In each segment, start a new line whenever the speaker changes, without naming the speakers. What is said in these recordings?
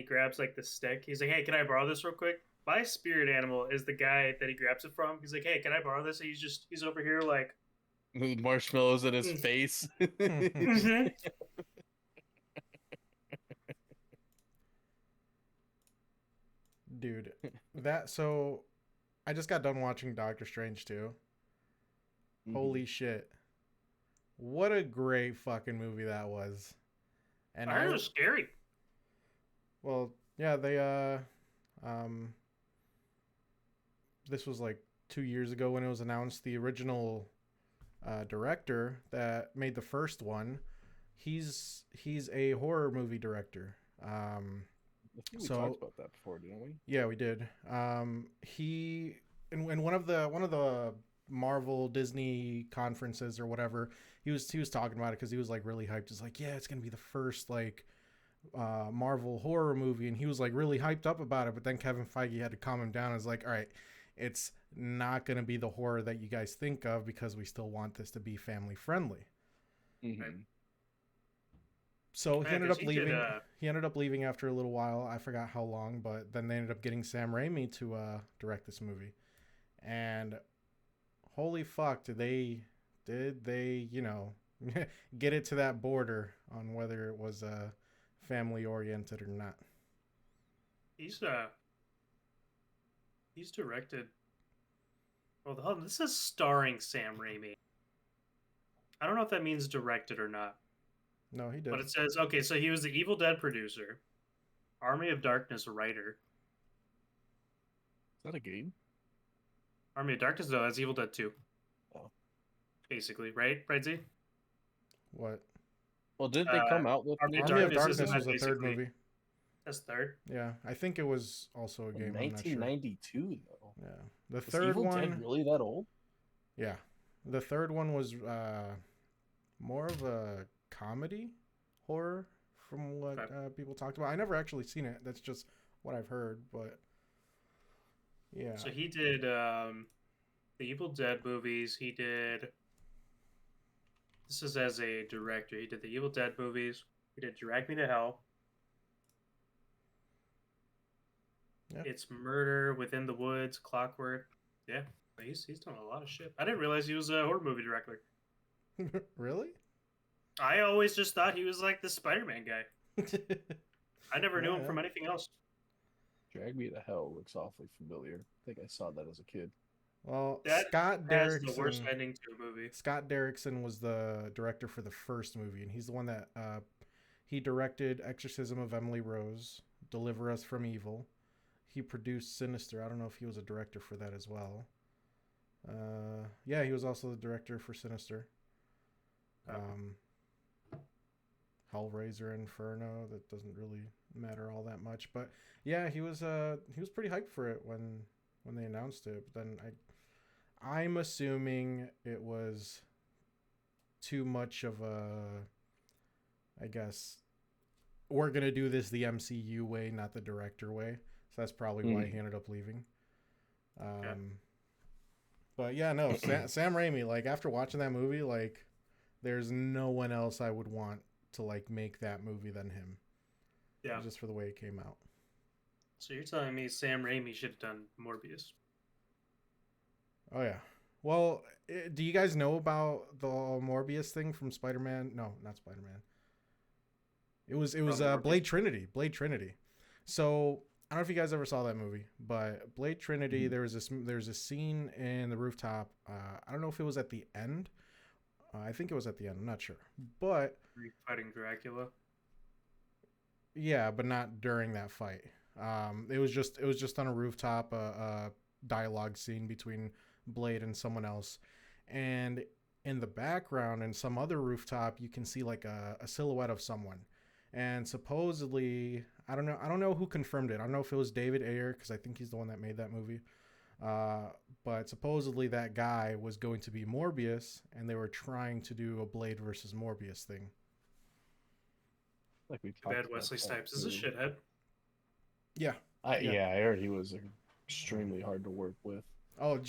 grabs like the stick. He's like, "Hey, can I borrow this real quick?" My spirit animal is the guy that he grabs it from. He's like, "Hey, can I borrow this?" And he's over here like,
Marshmallows in his
mm,
face.
mm-hmm.
Dude, so I just got done watching Doctor Strange too.
Mhm.
Holy shit. What a great fucking movie that was. And
I heard it
I
was scary.
well, yeah, um this was like 2 years ago when it was announced. The original director that made the first one, he's a horror movie director.
I think we talked
So
about that before, didn't we?
yeah, we did. He in one of the Marvel Disney conferences or whatever, he was talking about it because he was like really hyped. He's like, yeah, it's gonna be the first like Marvel horror movie, and he was like really hyped up about it. But then Kevin Feige had to calm him down. And was like, all right, it's not gonna be the horror that you guys think of because we still want this to be family friendly.
Right?
Hmm.
So he
Yeah,
ended
because
up
he did.
leaving. He ended up leaving after a little while. I forgot how long, but then they ended up getting Sam Raimi to direct this movie. And holy fuck, did they get it to that border on whether it was family oriented or not?
He's uh he's directed. Well, hold on, this is starring Sam Raimi. I don't know if that means directed or not,
No, he
but
did.
it says okay. So he was the Evil Dead producer, Army of Darkness writer.
Is that a game?
Army of Darkness, though, that's Evil Dead 2,
Oh.
basically, right? Right, Z?
What?
Well, didn't they
Uh,
come out with
Army of
Army of
Darkness
Evil
isn't
Darkness
Dead
that
was the third
basically
movie.
that's third?
Yeah, I think it was also a
in
game. I'm not sure.
1992 though?
Yeah, the
Is
third
Evil Dead
one.
really that old?
Yeah, the third one was more of a comedy horror from what
Okay.
people talked about. I never actually seen it. That's just what I've heard. But yeah,
So he did the Evil Dead movies. He did. This is as a director. He did the Evil Dead movies. He did Drag Me to Hell.
yeah,
It's Murder Within the Woods, Clockwork. Yeah, he's done a lot of shit. I didn't realize he was a horror movie director.
really?
I always just thought he was like the Spider-Man guy. I never knew him
Yeah.
from anything else.
Drag Me to Hell looks awfully familiar. I think I saw that as a kid.
Well,
That has the worst ending to a movie.
Scott Derrickson was the director for the first movie, and he's the one that he directed Exorcism of Emily Rose, Deliver Us from Evil. He produced Sinister. I don't know if he was a director for that as well. Yeah, he was also the director for Sinister. Um, Hellraiser, Inferno. That doesn't really matter all that much, but yeah, he was pretty hyped for it when they announced it. But then I'm assuming it was too much of a, I guess, we're gonna do this the MCU way, not the director way. So that's probably why he ended up leaving.
Yeah.
But yeah, no, Sam Raimi. Like after watching that movie, like there's no one else I would want to like make that movie than him.
Yeah.
Just for the way it came out.
So you're telling me Sam Raimi should have done Morbius?
Oh yeah. Well, do you guys know about the Morbius thing from Spider-Man? No, not Spider-Man. It was Blade Trinity. Blade Trinity. So I don't know if you guys ever saw that movie, but Blade Trinity.
Mhm.
There's a scene in the rooftop. I don't know if it was at the end. I think it was at the end. I'm not sure, but
Fighting Dracula.
yeah, but not during that fight. It was just on a rooftop, a dialogue scene between Blade and someone else, and in the background, in some other rooftop, you can see like a silhouette of someone, and supposedly, I don't know who confirmed it. I don't know if it was David Ayer because I think he's the one that made that movie. But supposedly that guy was going to be Morbius, and they were trying to do a Blade versus Morbius thing.
Like we
Too
talked
bad
about
Wesley
that
Snipes is a
too.
shithead.
Yeah, yeah.
Yeah, I heard he was extremely hard to work with.
Oh,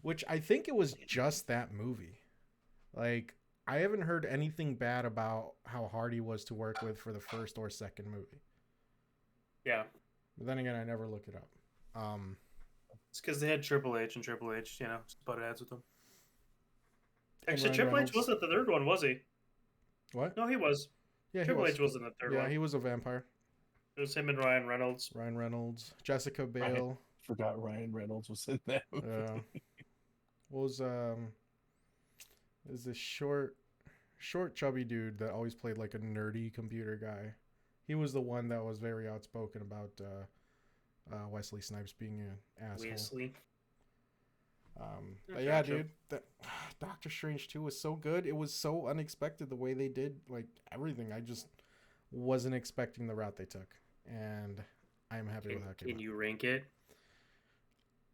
which I think it was just that movie. Like, I haven't heard anything bad about how hard he was to work with for the first or second movie.
Yeah,
But then again, I never look it up.
it's because they had Triple H, and Triple H, just butt heads with them.
And
Actually,
Ryan
Triple H
Reynolds.
wasn't the third one, was he?
What?
No, he was.
Yeah, he
Triple
was.
H wasn't the third
Yeah,
one.
he was a vampire.
It was him and Ryan Reynolds.
Ryan Reynolds, Jessica
I
Biel.
forgot Ryan Reynolds was in that movie.
What was is this short chubby dude that always played like a nerdy computer guy. He was the one that was very outspoken about Wesley Snipes being an asshole.
Wesley.
But yeah, dude, that Doctor Strange 2 was so good. It was so unexpected the way they did like everything. I just wasn't expecting the route they took, and I'm happy with how it came
Can
out.
you rank it?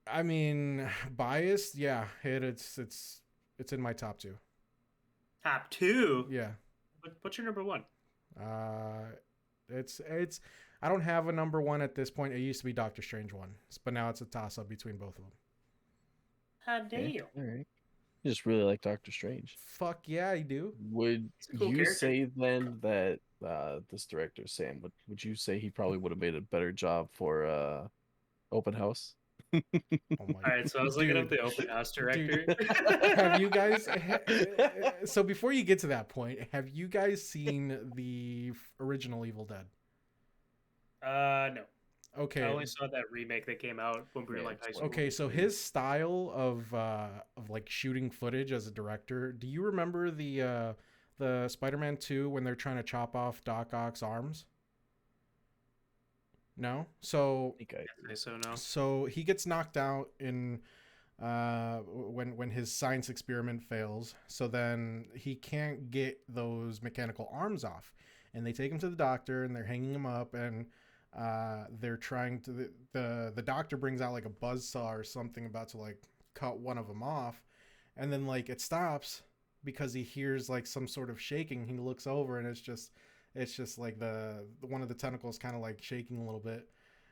I mean, biased, yeah, it's in my top 2.
Top 2?
Yeah.
What's your number 1?
It's I don't have a number 1 at this point. It used to be Doctor Strange 1, but now it's a toss up between both of them.
Hot damn.
Okay, all right. You just really like Doctor Strange.
Fuck yeah, I do.
Would
a cool
you
character.
say then that this director Sam would you say he probably would have made a better job for Open House?
Oh my.
All right, so I was looking up
Dude.
the open house director.
Have you guys so before you get to that point, have you guys seen the original Evil Dead?
No.
Okay.
I only saw that remake that came out when we were
Yeah,
like high
it's
school.
Okay, so his style of like shooting footage as a director, do you remember the Spider-Man 2 when they're trying to chop off Doc Ock's arms? No? So
I think I
So no.
so he gets knocked out in when his science experiment fails. So then he can't get those mechanical arms off, and they take him to the doctor and they're hanging him up, and they're trying to the doctor brings out like a buzzsaw or something about to like cut one of them off, and then like it stops because he hears like some sort of shaking. He looks over and it's just like the one of the tentacles kind of like shaking a little bit,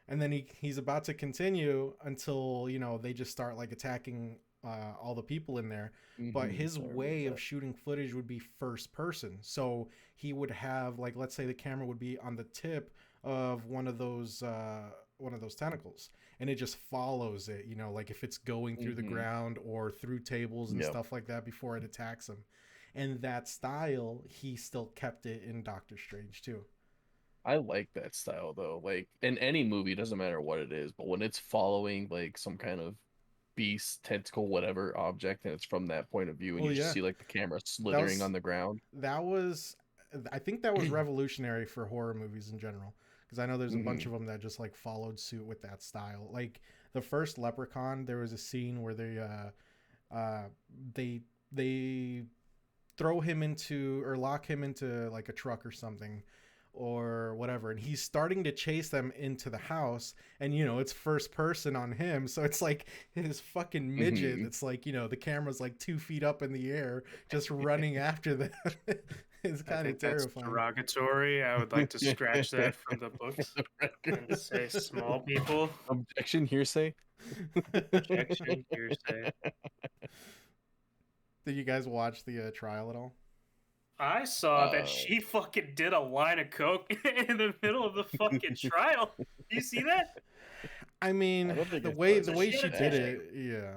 and then he's about to continue until they just start like attacking all the people in there. But his
I remember
way of
that.
shooting footage would be first person, so he would have like, let's say the camera would be on the tip of one of those tentacles, and it just follows it, like if it's going through the ground or through tables and
Yep.
stuff like that before it attacks him. And that style, he still kept it in Doctor Strange too.
I like that style though. Like in any movie, doesn't matter what it is, but when it's following like some kind of beast, tentacle, whatever object, and it's from that point of view, and
Well,
you just
yeah.
see like the camera slithering
was-
on the ground.
I think that was revolutionary for horror movies in general, because I know there's a bunch of them that just like followed suit with that style. Like the first Leprechaun, there was a scene where they throw him into or lock him into like a truck or something or whatever, and he's starting to chase them into the house, and it's first person on him, so it's like his fucking midget. It's like the camera's like 2 feet up in the air just running after them. It's
I
kind of
think that's
terrifying.
derogatory. I would like to scratch that from the books and say small people.
Objection, hearsay.
Objection, hearsay.
Did you guys watch the trial at all?
I saw that she fucking did a line of coke in the middle of the fucking trial. You see that?
I mean,
I don't think
the
I
way
saw
the
it.
way
She
she
had a
did
tissue.
it, yeah.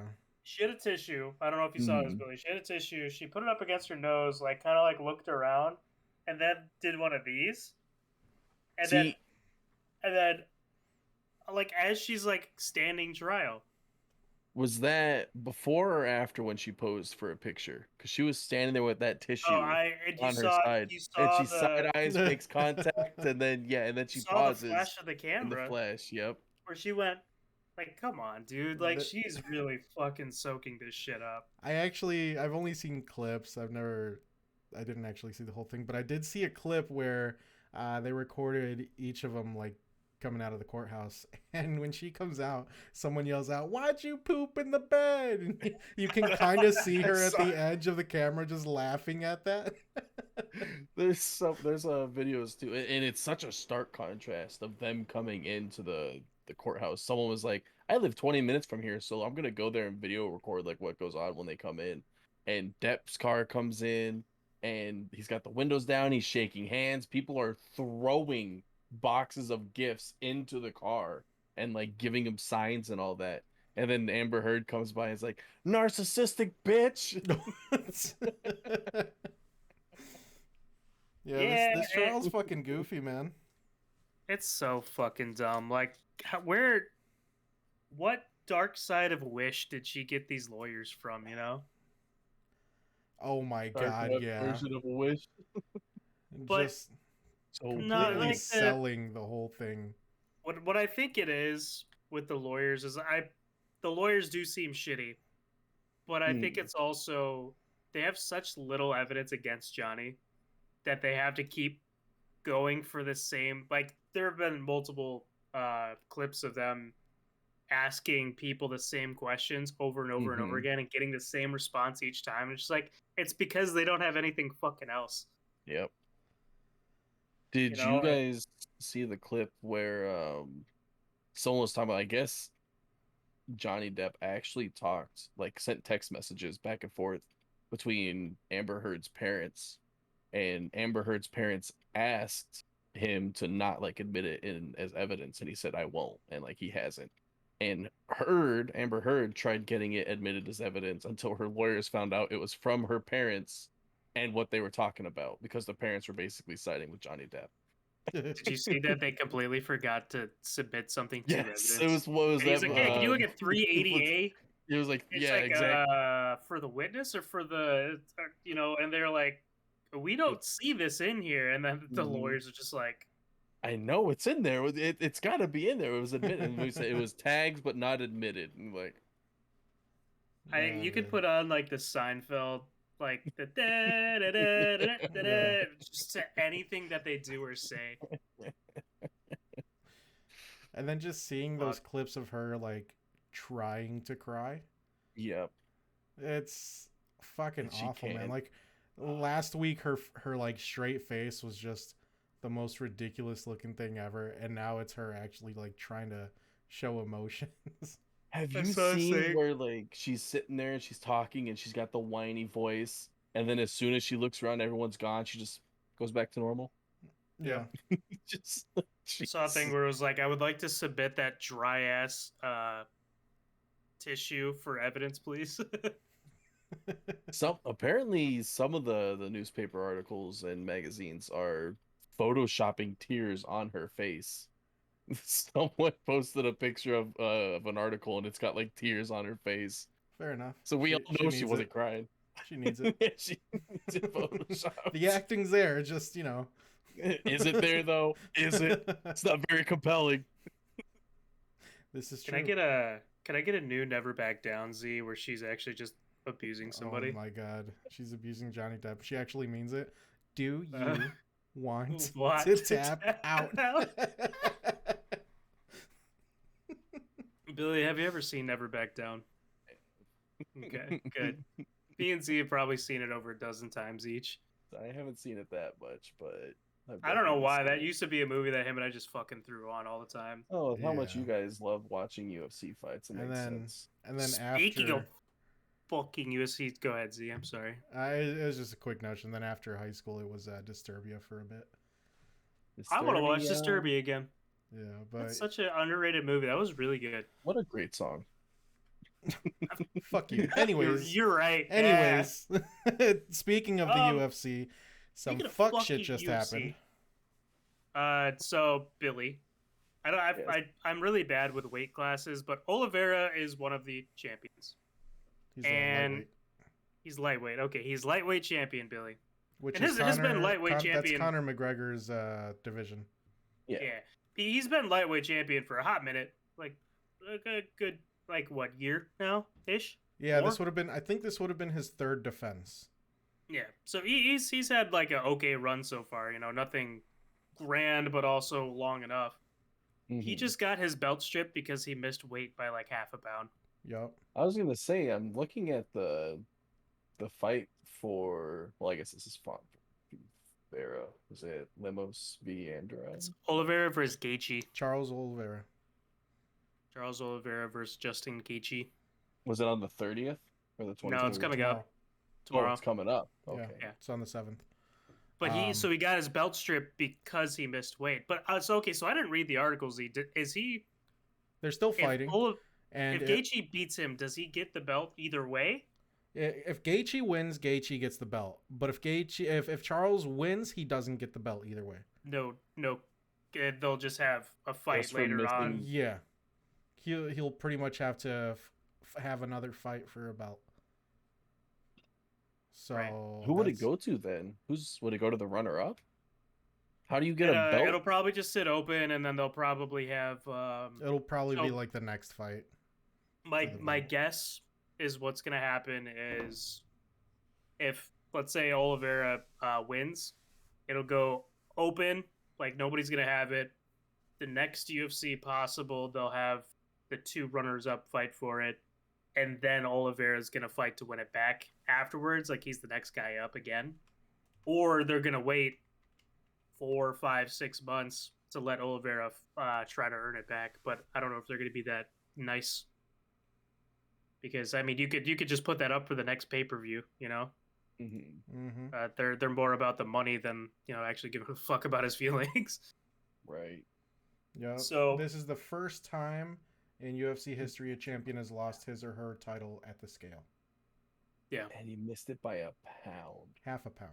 She had a tissue. I don't know if you saw this, Billy. She had a tissue. She put it up against her nose, like kind of like looked around, and then did one of these. And
See,
then, like as she's like standing trial.
was that before or after when she posed for a picture? Because she was standing there with that tissue
And you
on her
saw,
side,
you
and
saw
she
the,
side eyes, makes contact, and then she
saw
pauses
the flash of the
in the
camera
flash. Yep.
where she went, like, come on, dude. Like,
The-
she's really fucking soaking this shit up.
I've only seen clips. I didn't actually see the whole thing, but I did see a clip where they recorded each of them like coming out of the courthouse, and when she comes out, someone yells out, "Why'd you poop in the bed?" And you can kind of see her at the edge of the camera just laughing at that.
There's videos too, and it's such a stark contrast of them coming into the courthouse. Someone was like, "I live 20 minutes from here, so I'm gonna go there and video record like what goes on when they come in." And Depp's car comes in, and he's got the windows down. He's shaking hands. People are throwing boxes of gifts into the car and like giving him signs and all that. And then Amber Heard comes by and is like, narcissistic bitch.
Yeah,
Yeah,
this trial's fucking goofy, man.
it's so fucking dumb. Like, what dark side of Wish did she get these lawyers from? You know,
Oh my
Dark
god,
web
yeah.
version of a wish.
But-
Just
So
No,
completely
like
selling the whole thing.
what I think it is with the lawyers is the lawyers do seem shitty, but I think it's also they have such little evidence against Johnny that they have to keep going for the same. Like there have been multiple clips of them asking people the same questions over and over and over
Mhm.
again and getting the same response each time. It's just like it's because they don't have anything fucking else.
Yep. Did
You
you
know,
guys see the clip where someone was talking about, I guess Johnny Depp actually talked, like sent text messages back and forth between Amber Heard's parents, and Amber Heard's parents asked him to not like admit it in as evidence, and he said I won't, and like he hasn't. And Amber Heard tried getting it admitted as evidence until her lawyers found out it was from her parents and what they were talking about, because the parents were basically siding with Johnny Depp.
did you see that they completely forgot to submit something to
Yes,
evidence?
it was, what was
And he's
that?
like, "Hey, can you look at 380A?"
It was like,
It's
yeah,
like
exactly.
for the witness or for the you know, and they're like, we don't see this in here, and then the
Mhm.
lawyers are just like,
I know it's in there. It's got to be in there. It was admitted. And we said it was tagged but not admitted. And like,
you could
dude.
put on like the Seinfeld, like the da da da da da
Yeah.
da, just to anything that they do or say.
And then just seeing those
Fuck.
clips of her like trying to cry,
yep.
it's fucking
And she
awful, man.
can't.
Like last week, her like straight face was just the most ridiculous looking thing ever, and now it's her actually like trying to show emotions.
Have you
That's so
seen
sick.
where like she's sitting there and she's talking and she's got the whiny voice, and then as soon as she looks around, everyone's gone. She just goes back to normal.
Yeah.
Just
Saw a thing
jeez.
where it was like, I would like to submit that dry ass tissue for evidence, please.
Apparently some of the newspaper articles and magazines are photoshopping tears on her face. Someone posted a picture of an article and it's got like tears on her face.
Fair enough.
So we all know she
needs
wasn't
it.
crying.
She needs it.
Yeah, she needs it photoshopped.
The acting's there, just you know.
Is it there though? Is it? It's not very compelling.
This is
Can
true.
I get a new Never Back Down Z where she's actually just abusing somebody?
Oh my god, she's abusing Johnny Depp. She actually means it. Do you
Uh,
want
want
to
to
tap
tap
out?
out? Billy, have you ever seen Never Back Down? Okay, good. B and Z have probably seen it over a dozen times each.
I haven't seen it that much, but I've
I don't know
definitely
why.
seen
That
it.
used to be a movie that him and I just fucking threw on all the time.
Oh, how much
Yeah.
you guys love watching UFC fights. It
And
makes
then-
sense.
And then
Speaking
after,
of fucking USC, go ahead, Z. I'm sorry.
it was just a quick note. And then after high school, it was Disturbia for a bit.
I want to watch
Disturbia.
Disturbia again.
Yeah, but
That's such an underrated movie. That was really good.
What a great song.
fuck you. Anyways,
you're right. Yeah.
anyways, speaking of the
Um,
UFC, some
speaking of
fuck
fucking
shit just
UFC,
happened.
So Billy,
Yes.
I'm really bad with weight classes, but Oliveira is one of the champions.
He's
and-
lightweight.
He's lightweight. Okay, he's lightweight champion, Billy.
Which
and
is
has been
Conor-
lightweight
That's
champion.
Conor McGregor's division.
Yeah.
Yeah, he's been lightweight champion for a hot minute, like a good like what year now ish.
Yeah,
More?
this would have been. I think this would have been his third defense.
Yeah, so he's had like a okay run so far. You know, nothing grand, but also long enough. He
Mhm.
just got his belt stripped because he missed weight by like half a pound.
Yup.
I was gonna say, I'm looking at the fight for. Well, I guess this is Vera. Was it Lemos v Andrade?
It's Oliveira versus Gaethje.
Charles Oliveira.
Charles Oliveira versus Justin Gaethje.
Was it on the 30th or the 20th?
No, it's coming
Tomorrow.
up tomorrow.
Oh, it's coming up.
Yeah.
Okay.
Yeah.
It's on the 7th.
But he got his belt stripped because he missed weight. But so okay, so I didn't read the articles. Is he?
They're still fighting.
If Gaethje beats him, does he get the belt either way?
If Gaethje wins, Gaethje gets the belt. But if Charles wins, he doesn't get the belt either way.
No. They'll just have a fight later on.
Yeah, he'll pretty much have to have another fight for a belt. So
Right.
Who would it go to then? Would it go to the runner-up? How do you get a belt?
It'll probably just sit open, and then they'll probably have.
It'll probably be like the next fight.
My guess is what's gonna happen is, if let's say Oliveira wins, it'll go open. Like nobody's gonna have it. The next UFC possible, they'll have the two runners-up fight for it, and then Oliveira's gonna fight to win it back afterwards. Like he's the next guy up again, or they're gonna wait 4, 5, 6 months to let Oliveira try to earn it back. But I don't know if they're gonna be that nice, because I mean you could just put that up for the next pay-per-view, you know. They're more about the money than actually giving a fuck about his feelings.
Right.
Yeah.
So
this is the first time in UFC history a champion has lost his or her title at the scale.
Yeah.
And he missed it by a pound.
Half a pound.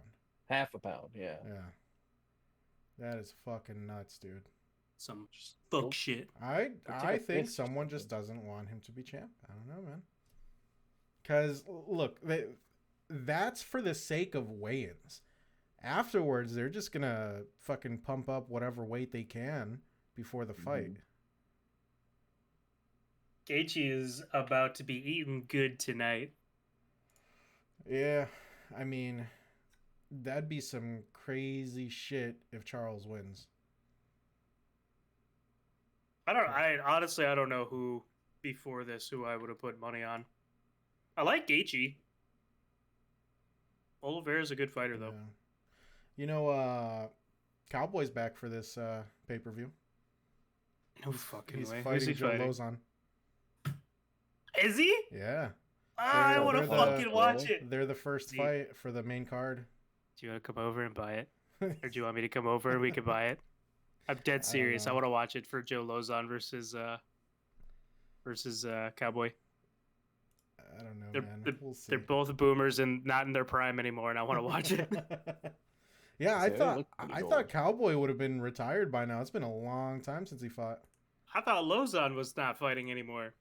Half a pound, yeah.
Yeah. That is fucking nuts, dude.
Some fuck shit.
I think someone just doesn't want him to be champ. I don't know, man. Because look, that's for the sake of weigh-ins. Afterwards, they're just gonna fucking pump up whatever weight they can before the fight.
Gaethje is about to be eating good tonight.
Yeah, I mean, that'd be some crazy shit if Charles wins.
I honestly don't know who before this who I would have put money on. I like Gaethje. Oliveira's a good fighter though.
Yeah. You know, Cowboy's back for this pay-per-view.
No fucking
He's
way.
fighting Joe Lozon.
Is he?
Yeah.
I want to fucking watch it.
They're the first fight for the main card.
Do you want to come over and buy it? Or do you want me to come over and we can buy it? I'm dead serious. I want to watch it for Joe Lozon versus Cowboy.
I don't know, man. We'll see.
They're both boomers and not in their prime anymore, and I want to watch it.
Yeah, I thought Cowboy would have been retired by now. It's been a long time since he fought.
I thought Lozon was not fighting anymore.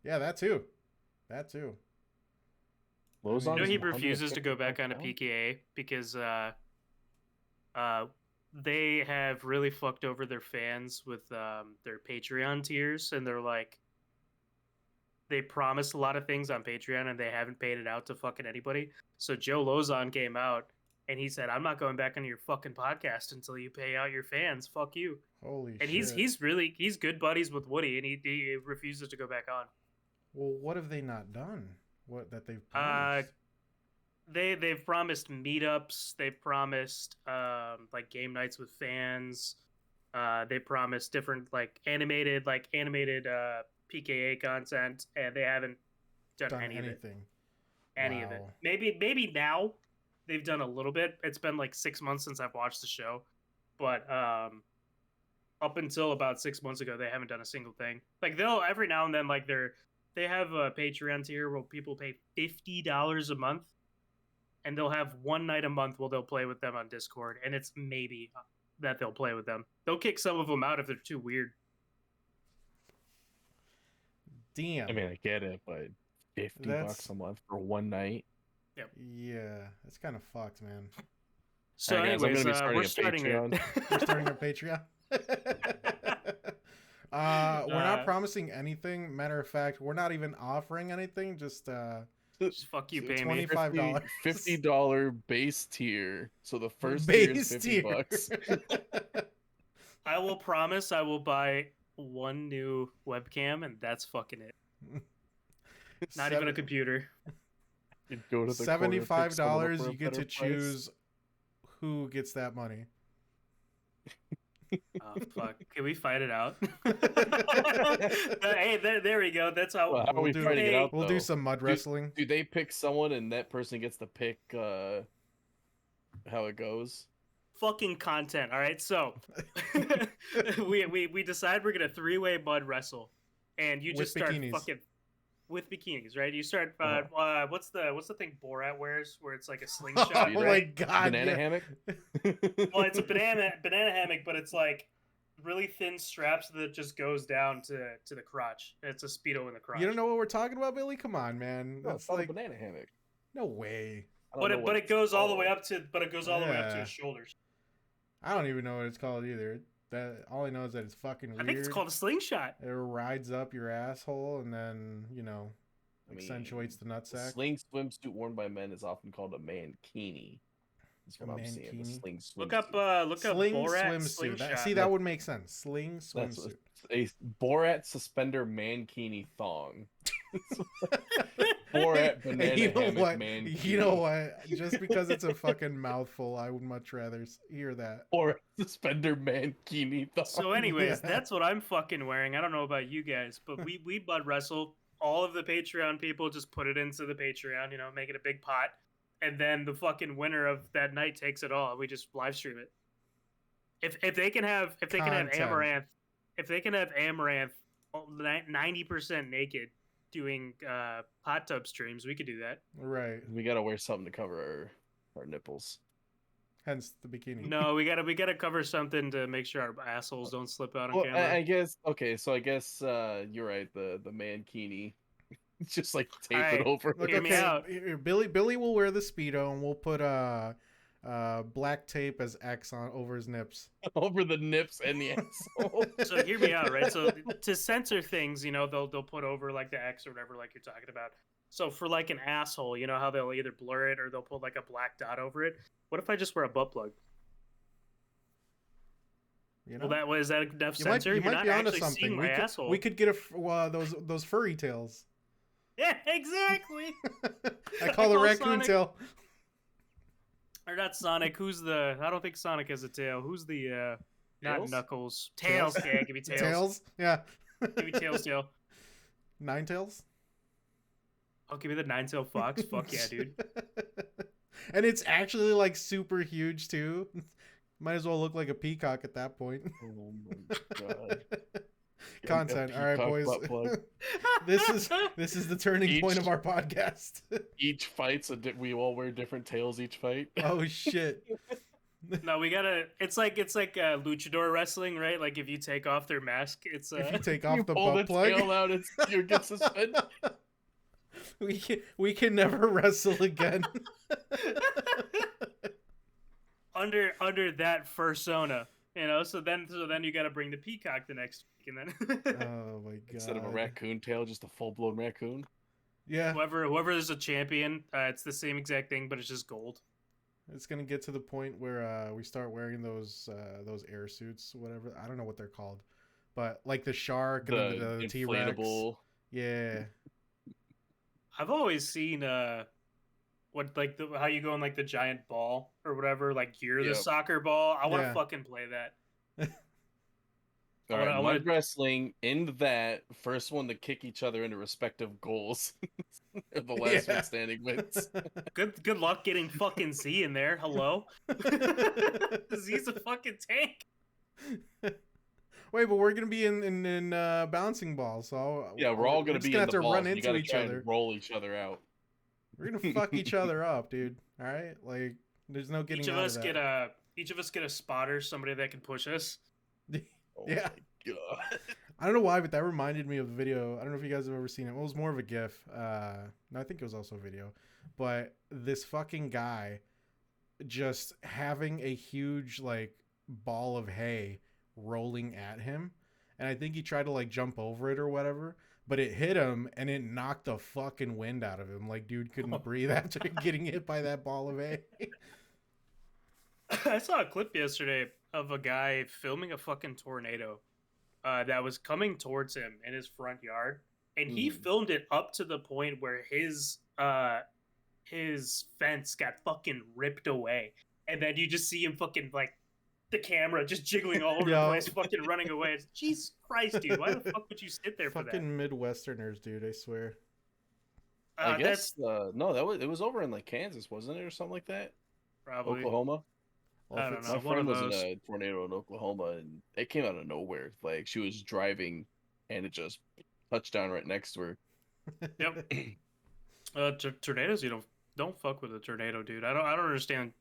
Yeah, that too.
Lozon
he refuses to go back on a PKA because they have really fucked over their fans with their Patreon tiers, and they're like, they promised a lot of things on Patreon and they haven't paid it out to fucking anybody. So Joe Lozon came out and he said, "I'm not going back on your fucking podcast until you pay out your fans. Fuck you."
Holy shit.
And he's good buddies with Woody, and he refuses to go back on.
Well, what have they not done? What that they've promised?
They've promised meetups. They've promised like game nights with fans. They promised different animated PKA content, and they haven't done anything. Any of it. Maybe now they've done a little bit. It's been like 6 months since I've watched the show, but up until about 6 months ago, they haven't done a single thing. Like they'll every now and then they have a Patreon tier where people pay $50 a month, and they'll have one night a month where they'll play with them on Discord, and it's maybe that they'll play with them. They'll kick some of them out if they're too weird.
Damn.
I mean, I get it, but $50 a month for one night.
Yep.
Yeah, that's kind of fucked, man.
So,
right,
anyways,
guys,
we're starting it.
We're starting our Patreon. We're not promising anything. Matter of fact, we're not even offering anything. Just
fuck you, pay me.
$25.
$50 base tier. So the first tier is $50.
I will promise I will buy one new webcam, and that's fucking it. Not even a computer.
You go to the
$75. You get to choose who gets that money.
Oh fuck! Can we fight it out? Hey, there we go. That's how.
Well, how are we fighting it out?
We'll do some mud wrestling.
Do they pick someone, and that person gets to pick how it goes.
Fucking content. All right, so we decide we're gonna 3-way mud wrestle, and you
With
just start
bikinis.
fucking with bikinis, right? You start. What's the thing Borat wears where it's like a slingshot?
Oh my
right?
god!
Banana
yeah.
hammock.
Well, it's a banana hammock, but it's like really thin straps that just goes down to the crotch. It's a speedo in the crotch.
You don't know what we're talking about, Billy? Come on, man.
No,
That's
it's not
like
a banana hammock.
no way.
I don't know what
But it
it's
goes all the
called.
way up to
Yeah.
his shoulders.
I don't even know what it's called either. That all I know is that it's fucking weird.
I think it's called a slingshot.
It rides up your asshole and then
I mean,
accentuates the
The
nutsack.
sling swimsuit worn by men is often called a mankini. That's what
A
I'm seeing. The
mankini?
sling swimsuit.
Look up
Sling
Borat
swimsuit.
slingshot.
See, that would make sense. Sling
That's
swimsuit.
a Borat suspender mankini thong. Borat banana
You know
hammock
what?
mankini.
You know what? Just because it's a fucking mouthful, I would much rather hear that.
Borat suspender mankini thong.
So, anyways,
Yeah.
that's what I'm fucking wearing. I don't know about you guys, but we mud wrestle. All of the Patreon people just put it into the Patreon, make it a big pot, and then the fucking winner of that night takes it all. We just live stream it. If they can have
Content.
Amaranth, if they can have Amaranth 90% naked doing hot tub streams, we could do that.
Right.
We gotta wear something to cover our nipples.
Hence the bikini.
No, we gotta cover something to make sure our assholes don't slip out on
Well,
camera.
I guess okay. So I guess you're right. The mankini, just like tape
Alright.
it over.
Look,
Hear me out.
here, Billy will wear the speedo and we'll put black tape as X on over his nips.
over the nips and the asshole.
So hear me out, right? So to censor things, they'll put over like the X or whatever, like you're talking about. So for like an asshole, you know how they'll either blur it or they'll put like a black dot over it. What if I just wear a butt plug?
You know?
Well, is that enough
you might,
censor?
you
You're
might
not
be onto
actually seeing
something.
my asshole.
We could get those furry tails.
Yeah, exactly.
I call the raccoon
Sonic.
tail.
Or not Sonic. I don't think Sonic has a tail. Who's the not
Tails?
Knuckles? Tails. Yeah, give me tails.
Tails? Yeah.
Give me tails, tail.
Nine tails?
Oh, give me the 9-tailed fox. Fuck yeah, dude.
And it's actually like super huge too. Might as well look like a peacock at that point.
Oh my god.
Content. All right,
peacock
boys.
butt plug.
This is the turning point of our podcast.
Each fight's we all wear different tails each fight.
Oh shit.
No, we gotta. It's like luchador wrestling, right? Like if you take off their mask, it's
If you take off
You
the
pull
butt
the
plug,
tail out, you get suspended.
we can never wrestle again.
under that fursona, So then you got to bring the peacock the next week, and then
Oh my god.
Instead of a raccoon tail, just a full-blown raccoon.
Yeah.
whoever is a champion, it's the same exact thing, but it's just gold.
It's gonna get to the point where we start wearing those air suits, whatever. I don't know what they're called, but like the shark and the T-Rex.
inflatable.
Yeah.
I've always seen what like how you go on like the giant ball or whatever, like you're the
Yep.
soccer ball. I want to
Yeah.
fucking play that.
All
I
right,
wanna-
mud wrestling. In that first one to kick each other into respective goals, or the last
Yeah.
one standing wins.
Good luck getting fucking Z in there. Hello, Z's a fucking tank.
Wait, but we're gonna be in bouncing balls, so
Yeah, we're all gonna
just
be in
have
the
to
balls.
run
You
into
gotta
each
try
other.
and roll each other out.
We're gonna fuck each other up, dude. All right, like there's no getting
Each of
out
us
of
get
that.
a spotter, somebody that can push us.
Oh
Yeah.
my god.
I don't know why, but that reminded me of a video. I don't know if you guys have ever seen it. Well, it was more of a GIF. No, I think it was also a video. But this fucking guy just having a huge like ball of hay rolling at him, and I think he tried to like jump over it or whatever, but it hit him and it knocked the fucking wind out of him. Like, dude couldn't breathe after getting hit by that ball of hay.
I saw a clip yesterday of a guy filming a fucking tornado that was coming towards him in his front yard, and he filmed it up to the point where his fence got fucking ripped away, and then you just see him fucking like the camera just jiggling all over
Yeah.
the place, fucking running away. It's, Jesus Christ, dude! Why the fuck would you sit there for that?
Fucking Midwesterners, dude, I swear.
I
That's
guess no, it was over in like Kansas, wasn't it, or something like that?
Probably.
Oklahoma.
Well,
I
if
don't
it's
know.
My
one of
friend was in
those.
a tornado in Oklahoma, and it came out of nowhere. Like she was driving, and it just touched down right next to her.
Yep. Tornadoes, you don't fuck with a tornado, dude. I don't understand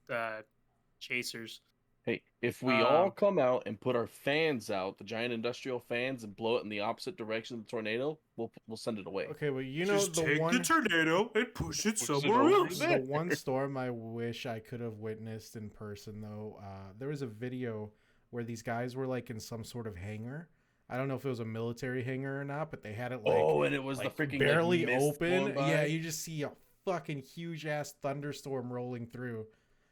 chasers.
Hey, if we all
Um,
come out and put our fans out, the giant industrial fans, and blow it in the opposite direction of the tornado, we'll send it away.
okay, well, you know the one
tornado and push it
Push it over
the
there.
one storm I wish I could have witnessed in person though. There was a video where these guys were like in some sort of hangar. I don't know if it was a military hangar or not, but they had it like
Oh, and it was
like
the freaking
barely
like, mist blowing
open.
by.
Yeah, you just see a fucking huge ass thunderstorm rolling through.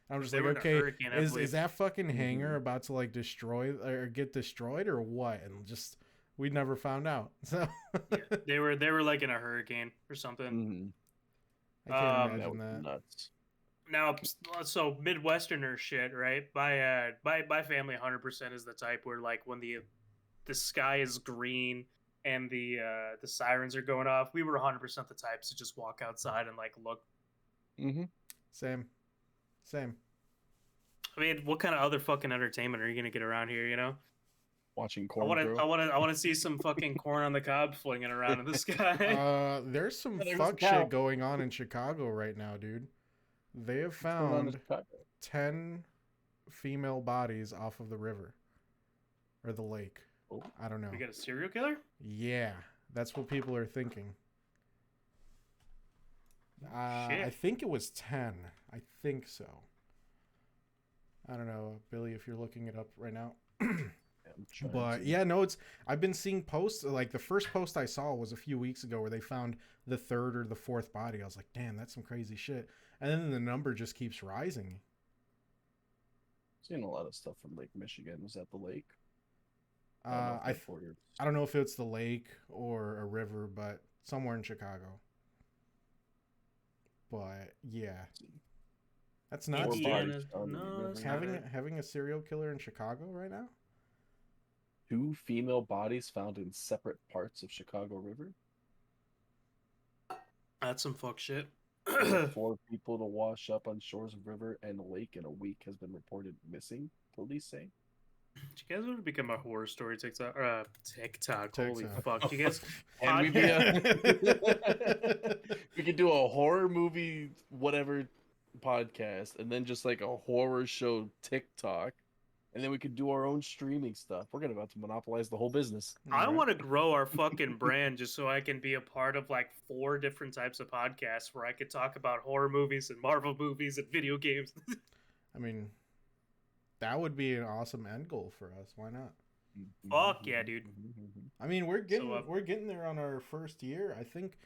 I'm just
They
like,
were in a
okay,
hurricane, I
is
believe.
that fucking hangar
Mhm.
about to like destroy or get destroyed or what? And just we never found out. So
Yeah, they were like in a hurricane or something.
Mhm.
I can't
That
That
imagine
was
that.
nuts.
Now, so Midwesterner shit, right? My family 100% is the type where like when the sky is green and the sirens are going off, we were 100% the types to just walk outside and like look.
Mm-hmm.
Same.
I mean, what kind of other fucking entertainment are you gonna get around here? You know,
Watching
I
corn
want to
grow.
I want to see some fucking corn on the cob flinging around in the sky.
There's some
Yeah, there's
fuck
a cow.
shit going on in Chicago right now, dude. They have
What's going on in
found
Chicago?
10 female bodies off of the river or the lake.
Oh.
I don't know.
We got a serial killer.
Yeah, that's what people are thinking. I
Shit.
think it was 10. I think so. I don't know, Billy, if you're looking it up right now.
I'm trying
But
to-
yeah, no, I've been seeing posts, like the first post I saw was a few weeks ago where they found the third or the fourth body. I was like, damn, that's some crazy shit. And then the number just keeps rising.
Seen a lot of stuff from Lake Michigan. Was that the lake?
I don't know if it's the lake or a river, but somewhere in Chicago. But yeah, that's nuts.
Indiana.
on the
No,
river.
it's not
Having
it.
having a serial killer in Chicago right now.
2 female bodies found in separate parts of Chicago River.
That's some fuck shit.
4 people to wash up on shores of river and a lake in a week has been reported missing. Police say.
Do you guys want to become a horror story TikTok? TikTok. Holy
TikTok.
fuck! You guys.
And we be a, we could do a horror movie, whatever podcast, and then just like a horror show TikTok, and then we could do our own streaming stuff. We're gonna about to monopolize the whole business.
I want to grow our fucking brand just so I can be a part of like 4 different types of podcasts where I could talk about horror movies and Marvel movies and video games.
I mean, that would be an awesome end goal for us. Why not?
Fuck yeah, dude.
I mean, we're getting
So,
we're getting there on our first year. I think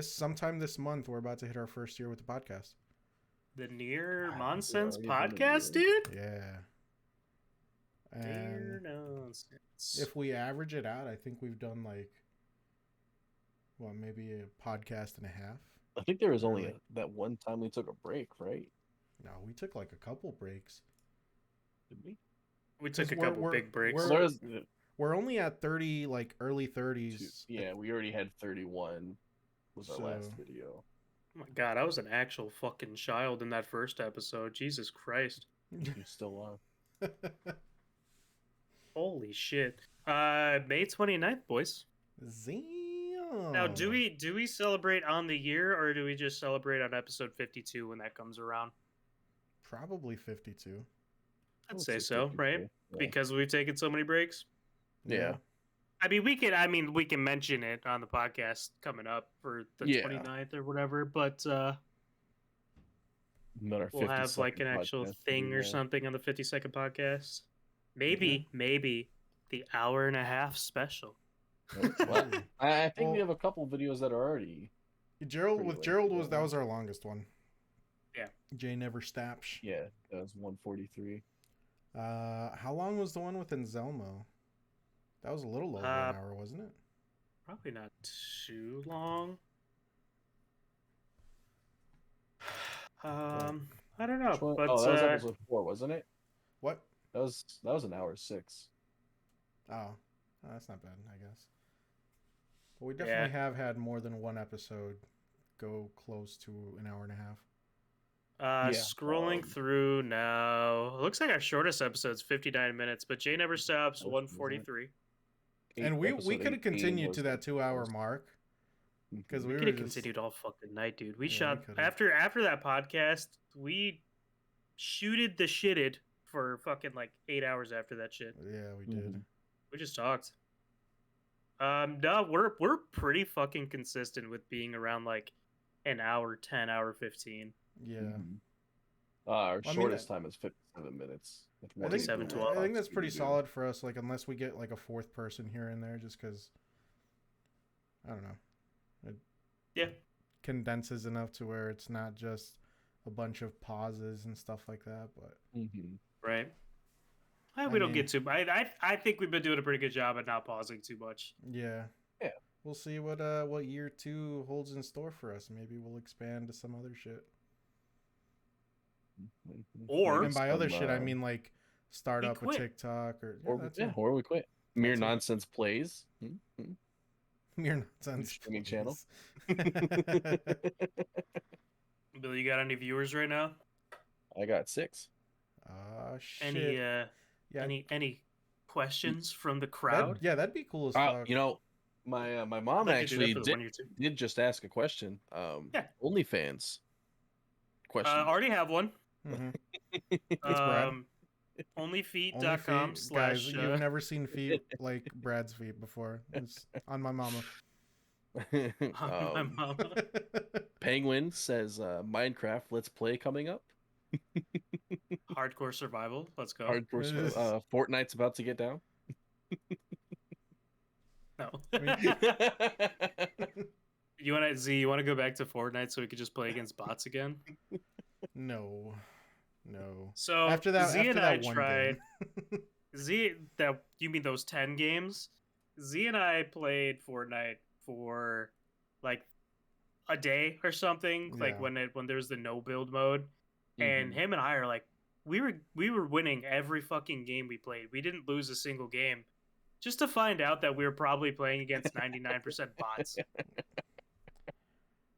sometime this month we're about to hit our first year with the podcast.
The Near
Wow,
Nonsense
we're already
podcast,
doing
dude.
Yeah.
Near
And
Nonsense.
if we average it out, I think we've done like, well, maybe a podcast and a half.
I think there was only
Really?
that one time we took a break, right?
No, we took like a couple breaks.
Did we?
We took a
'Cause
couple
we're-
big breaks.
we're-
There was,
We're only at 30, like early 30s.
yeah, we already had 31. Was our last
So-
video.
Oh my god, I was an actual fucking child in that first episode. Jesus Christ.
You still are.
Holy shit. May 29th, boys.
Zam.
Now, do we celebrate on the year or do we just celebrate on episode 52 when that comes around?
Probably 52.
I
I'd
would
say so,
52.
right?
Yeah.
Because we've taken so many breaks.
Yeah.
I mean, we can mention it on the podcast coming up for the
Yeah.
29th or whatever, but
Not our
we'll have like
52nd
an actual
podcast,
thing or
yeah.
something on the 52nd podcast. Maybe the hour and a half special.
Well, I think we
Well-
have a couple videos that are already.
Gerald
Pretty
with
late
Gerald
to
was
go.
that was our longest one.
Yeah.
Jay never stops.
Yeah, that was 143.
How long was the one with Anselmo? That was a little over an hour, wasn't it?
Probably not too long. I don't know,
Which one?
but
Oh, that was episode 4, wasn't it?
What?
That was an hour 6.
Oh, that's not bad, I guess. But we definitely have had more than one episode go close to an hour and a half.
Yeah,
Scrolling through now. Looks like our shortest episode's 59 minutes, but Jay Never Stops,
What was that?
143.
And we
Episode
could have
18
continued
was
to
the
that 2-hour
most.
mark because
Mhm.
we
We
were
could have
just
continued all fucking night, dude. We
Yeah, we
shot
could've.
after that podcast. We shooted the shitted for fucking like 8 hours after that shit.
yeah, we did.
Mhm.
We just talked. No, we're pretty fucking consistent with being around like an hour, 10, hour 15.
Yeah.
Mhm. Our
Well, I mean,
shortest time is 57 minutes. With
I
one
think
57,
Google
12.
I think
Docs
that's pretty
we do.
solid for us. Like, unless we get like a fourth person here and there, just because I don't know,
Yeah.
condenses enough to where it's not just a bunch of pauses and stuff like that. But
Mhm.
Right.
I
We don't
mean-
get too. I think we've been doing a pretty good job at not pausing too much.
yeah,
Yeah.
we'll see what year 2 holds in store for us. Maybe we'll expand to some other shit.
Mhm.
Or-
Maybe
And by other
some,
shit, I mean like start
We
up a
quit.
TikTok or
or,
that's
yeah,
it.
or we quit. Mere
That's it.
nonsense plays. Mhm.
Mere nonsense.
streaming channel.
please.
Bill, you got any viewers right now?
I got 6.
Shit.
Any
yeah,
any questions from the
that,
crowd?
yeah, that'd be cool as fuck.
You know, my
I'd
mom
like to do that
actually
for the
did,
1 year 2.
did just ask a question.
Yeah.
OnlyFans question.
Already have one.
Mhm. Brad.
Onlyfeet.com /
guys, you've never seen feet like Brad's feet before. It's on my mama.
my mama.
Penguin says Minecraft Let's Play coming up.
Hardcore survival. Let's go.
Hardcore. Fortnite's about to get down.
No.
I
You want to go back to Fortnite so we could just play against bots again?
No.
So
After that,
Z
after
and
that
I
one
tried.
game.
You mean those 10 games? Z and I played Fortnite for like a day or something, like
Yeah.
when there's the no build mode, and
Mhm.
him and I are like, we were winning every fucking game we played. We didn't lose a single game, just to find out that we were probably playing against 99% bots.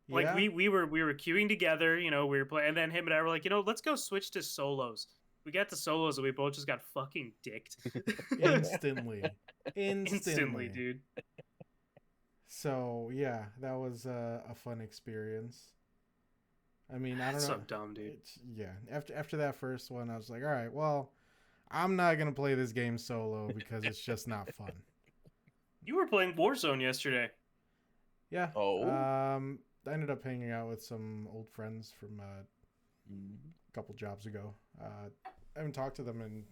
Like
Yeah.
we were queuing together, we were playing, and then him and I were like, let's go switch to solos. We got to solos and we both just got fucking dicked
instantly.
instantly, dude.
So yeah, that was a fun experience. I mean, I don't
That's
know.
so dumb, dude.
Yeah. After that first one, I was like, all right, well, I'm not gonna play this game solo because it's just not fun.
You were playing Warzone yesterday.
Yeah.
Oh.
I ended up hanging out with some old friends from a couple jobs ago. I haven't talked to them in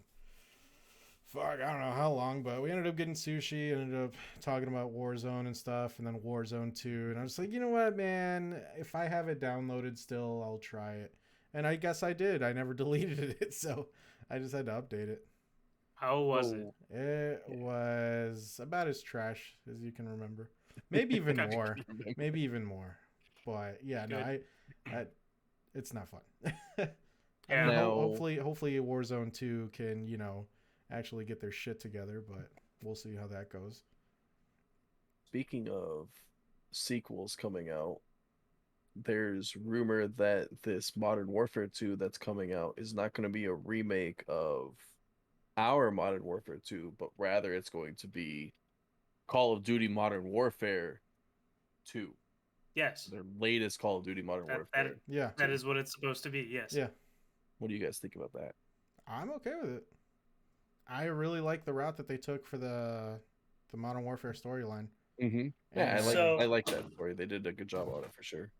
fuck, I don't know how long, but we ended up getting sushi, ended up talking about Warzone and stuff, and then Warzone 2. And I was like, you know what, man? If I have it downloaded still, I'll try it. And I guess I did. I never deleted it, so I just had to update it.
How was it?
It was about as trash as you can remember. Maybe even
Gotcha.
more. Maybe even more. But yeah, no, I it's not fun. I
Yeah.
mean,
Now-
hopefully Warzone 2 can, actually get their shit together, but we'll see how that goes.
Speaking of sequels coming out, there's rumor that this Modern Warfare 2 that's coming out is not going to be a remake of our Modern Warfare 2, but rather it's going to be Call of Duty Modern Warfare 2.
Yes.
Their latest Call of Duty Modern
That-
Warfare.
Yeah.
That is what it's supposed to be, yes.
Yeah.
What do you guys think about that?
I'm okay with it. I really like the route that they took for the Modern Warfare storyline.
Mm-hmm. Yeah,
And
So-
I like that story. They did a good job on it for sure.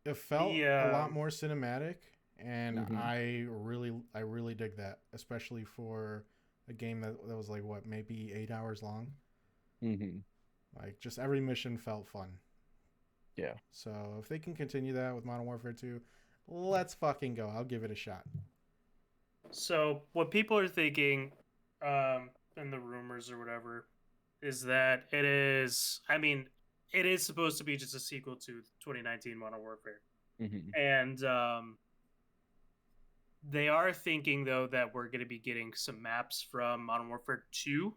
it felt
The,
a lot more cinematic, and
Mhm.
I really dig that, especially for a game that was like what, maybe 8 hours long.
Mm-hmm.
Like, just every mission felt fun.
Yeah.
So if they can continue that with Modern Warfare 2, let's fucking go. I'll give it a shot.
So what people are thinking, in the rumors or whatever, is that it is supposed to be just a sequel to 2019 Modern Warfare.
Mm-hmm.
And they are thinking though that we're going to be getting some maps from Modern Warfare 2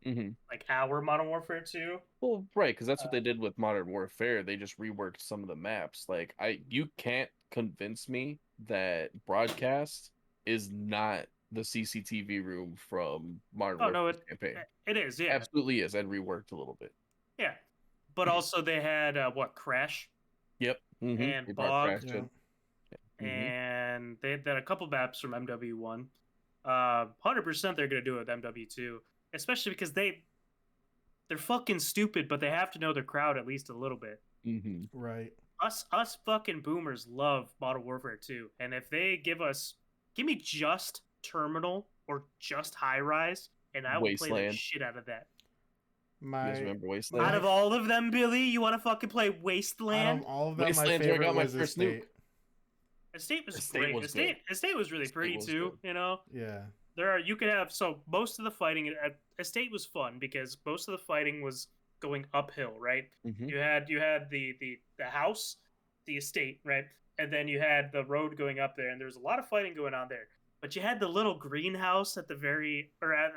Hmm.
like our Modern Warfare 2.
Well, right, because that's what they
Uh,
did with Modern Warfare. They just reworked some of the maps. Like you can't convince me that broadcast is not the CCTV room from Modern
oh no,
Warfare's campaign.
it is, yeah,
Absolutely is, and reworked a little bit.
yeah. But also they had what Crash
Yep. Hmm.
and
They brought
Bog,
Crash
Yeah.
in. Hmm.
and they had a couple maps from MW1. 100% they're gonna do it with MW2, especially because they're fucking stupid, but they have to know their crowd at least a little bit.
Hmm.
Right.
Us fucking boomers love Modern Warfare 2, and if they give me just Terminal or just High Rise, and I will play the
Wasteland.
shit out of that.
You guys
My
remember
Out
Wasteland?
of all of them, Billy, you want to fucking play
out of
Wasteland?
all of them, my
Wasteland's where I
favorite
got my
was
first nuke.
Estate.
Estate was
Estate
great.
was good.
Estate was really
Estate
pretty
was
too.
good.
You know,
Yeah.
you could have most of the fighting at Estate was fun because most of the fighting was going uphill, right?
Hmm.
You had the house, the estate, right, and then you had the road going up there, and there was a lot of fighting going on there. But you had the little greenhouse at the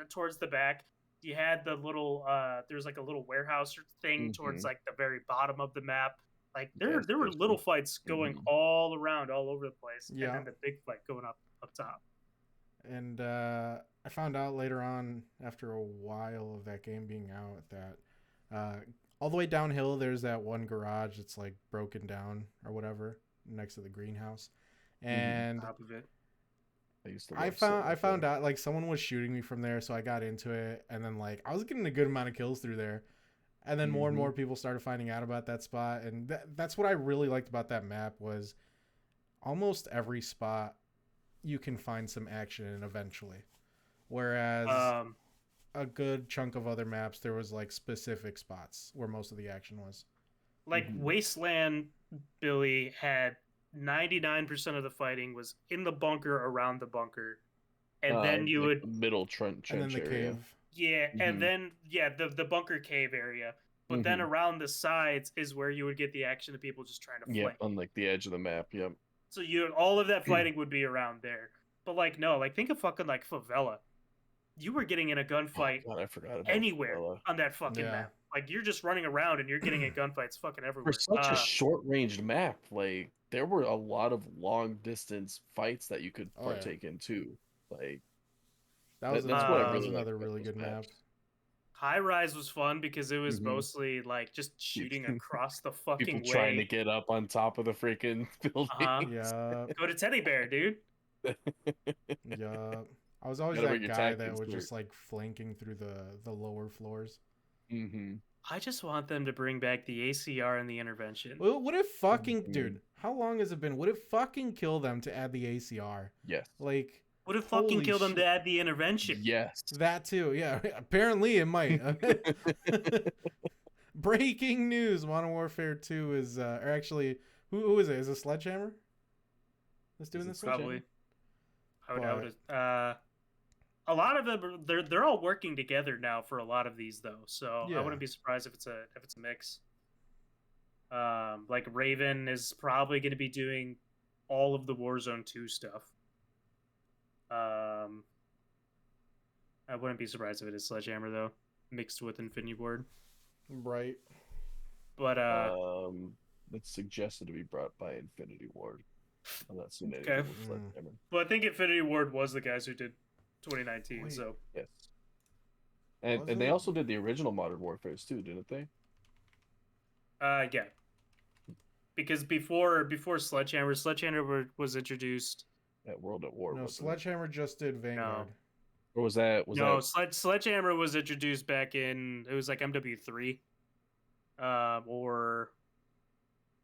towards the back. You had the little there's like a little warehouse thing towards
Hmm.
like the very bottom of the map. Like
Gas
there were little
station.
fights going
Mhm.
all around, all over the place, and
Yeah.
then the big fight going up top.
And I found out later on, after a while of that game being out, that all the way downhill, there's that one garage that's like broken down or whatever next to the greenhouse. And
Top of it.
I used to
I
love
found
setting
I
up
found
there.
out like someone was shooting me from there, so I got into it, and then like I was getting a good amount of kills through there, and then more and
Mhm.
more people started finding out about that spot, and that's what I really liked about that map was almost every spot you can find some action in eventually, whereas
Um,
a good chunk of other maps there was like specific spots where most of the action was.
like
Mhm.
Wasteland, Billy had 99% of the fighting was in the bunker, around the bunker, and then you
Like
would
the middle trench
And then the
area.
cave.
yeah, and
Mhm.
then the bunker cave area. But then
Mhm.
around the sides is where you would get the action of people just trying to
Yep,
flank.
on like the edge of the map. Yep.
So all of that fighting would be around there. But like no, like think of fucking like Favela. You were getting in a
Oh
gunfight
God, I forgot about
anywhere
Favela.
on that fucking
Yeah.
map. Like you're just running around and you're getting in gunfights fucking
For
everywhere.
such a short-ranged map, like there were a lot of long-distance fights that you could
Oh, yeah.
partake in too. Like
That's
that's what I
that
really
was
liked
another
about
really
those
good map.
maps.
High Rise was fun because it was
Mhm.
mostly like just shooting across the
People
fucking
trying to
way.
get up on top of the freaking building.
Yeah.
Go to Teddy Bear, dude.
Yeah. I was always
Gotta bring
that
your
guy that
tactics
was
to
just like flanking through the lower floors.
Hmm.
I just want them to bring back the ACR and the intervention.
Well, would it fucking
Mhm.
dude? How long has it been? Would it fucking kill them to add the ACR?
Yes.
Like
Would it fucking
holy
kill them
shit.
to add the intervention?
Yes.
that too? Yeah. Apparently it might. Breaking news: Modern Warfare 2 is, or actually, who is it? Is it Sledgehammer that's doing
Is it
this one?
Probably. I would.
But-
A lot of them, they're all working together now for a lot of these though. So
Yeah.
I wouldn't be surprised if it's a mix. Like Raven is probably going to be doing all of the Warzone 2 stuff. I wouldn't be surprised if it is Sledgehammer though, mixed with Infinity Ward.
Right.
But
It's suggested to be brought by Infinity Ward. I'm not seeing anything
Okay.
with Sledgehammer.
well, I think Infinity Ward was the guys who did 2019.
Wait.
So
Yes.
Was
And they
it?
also did the original Modern Warfares too, didn't they?
yeah, because before Sledgehammer was introduced.
At World at War.
No,
wasn't it?
Sledgehammer just did Vanguard.
Or was that
Sledgehammer was introduced back in it was like MW3, or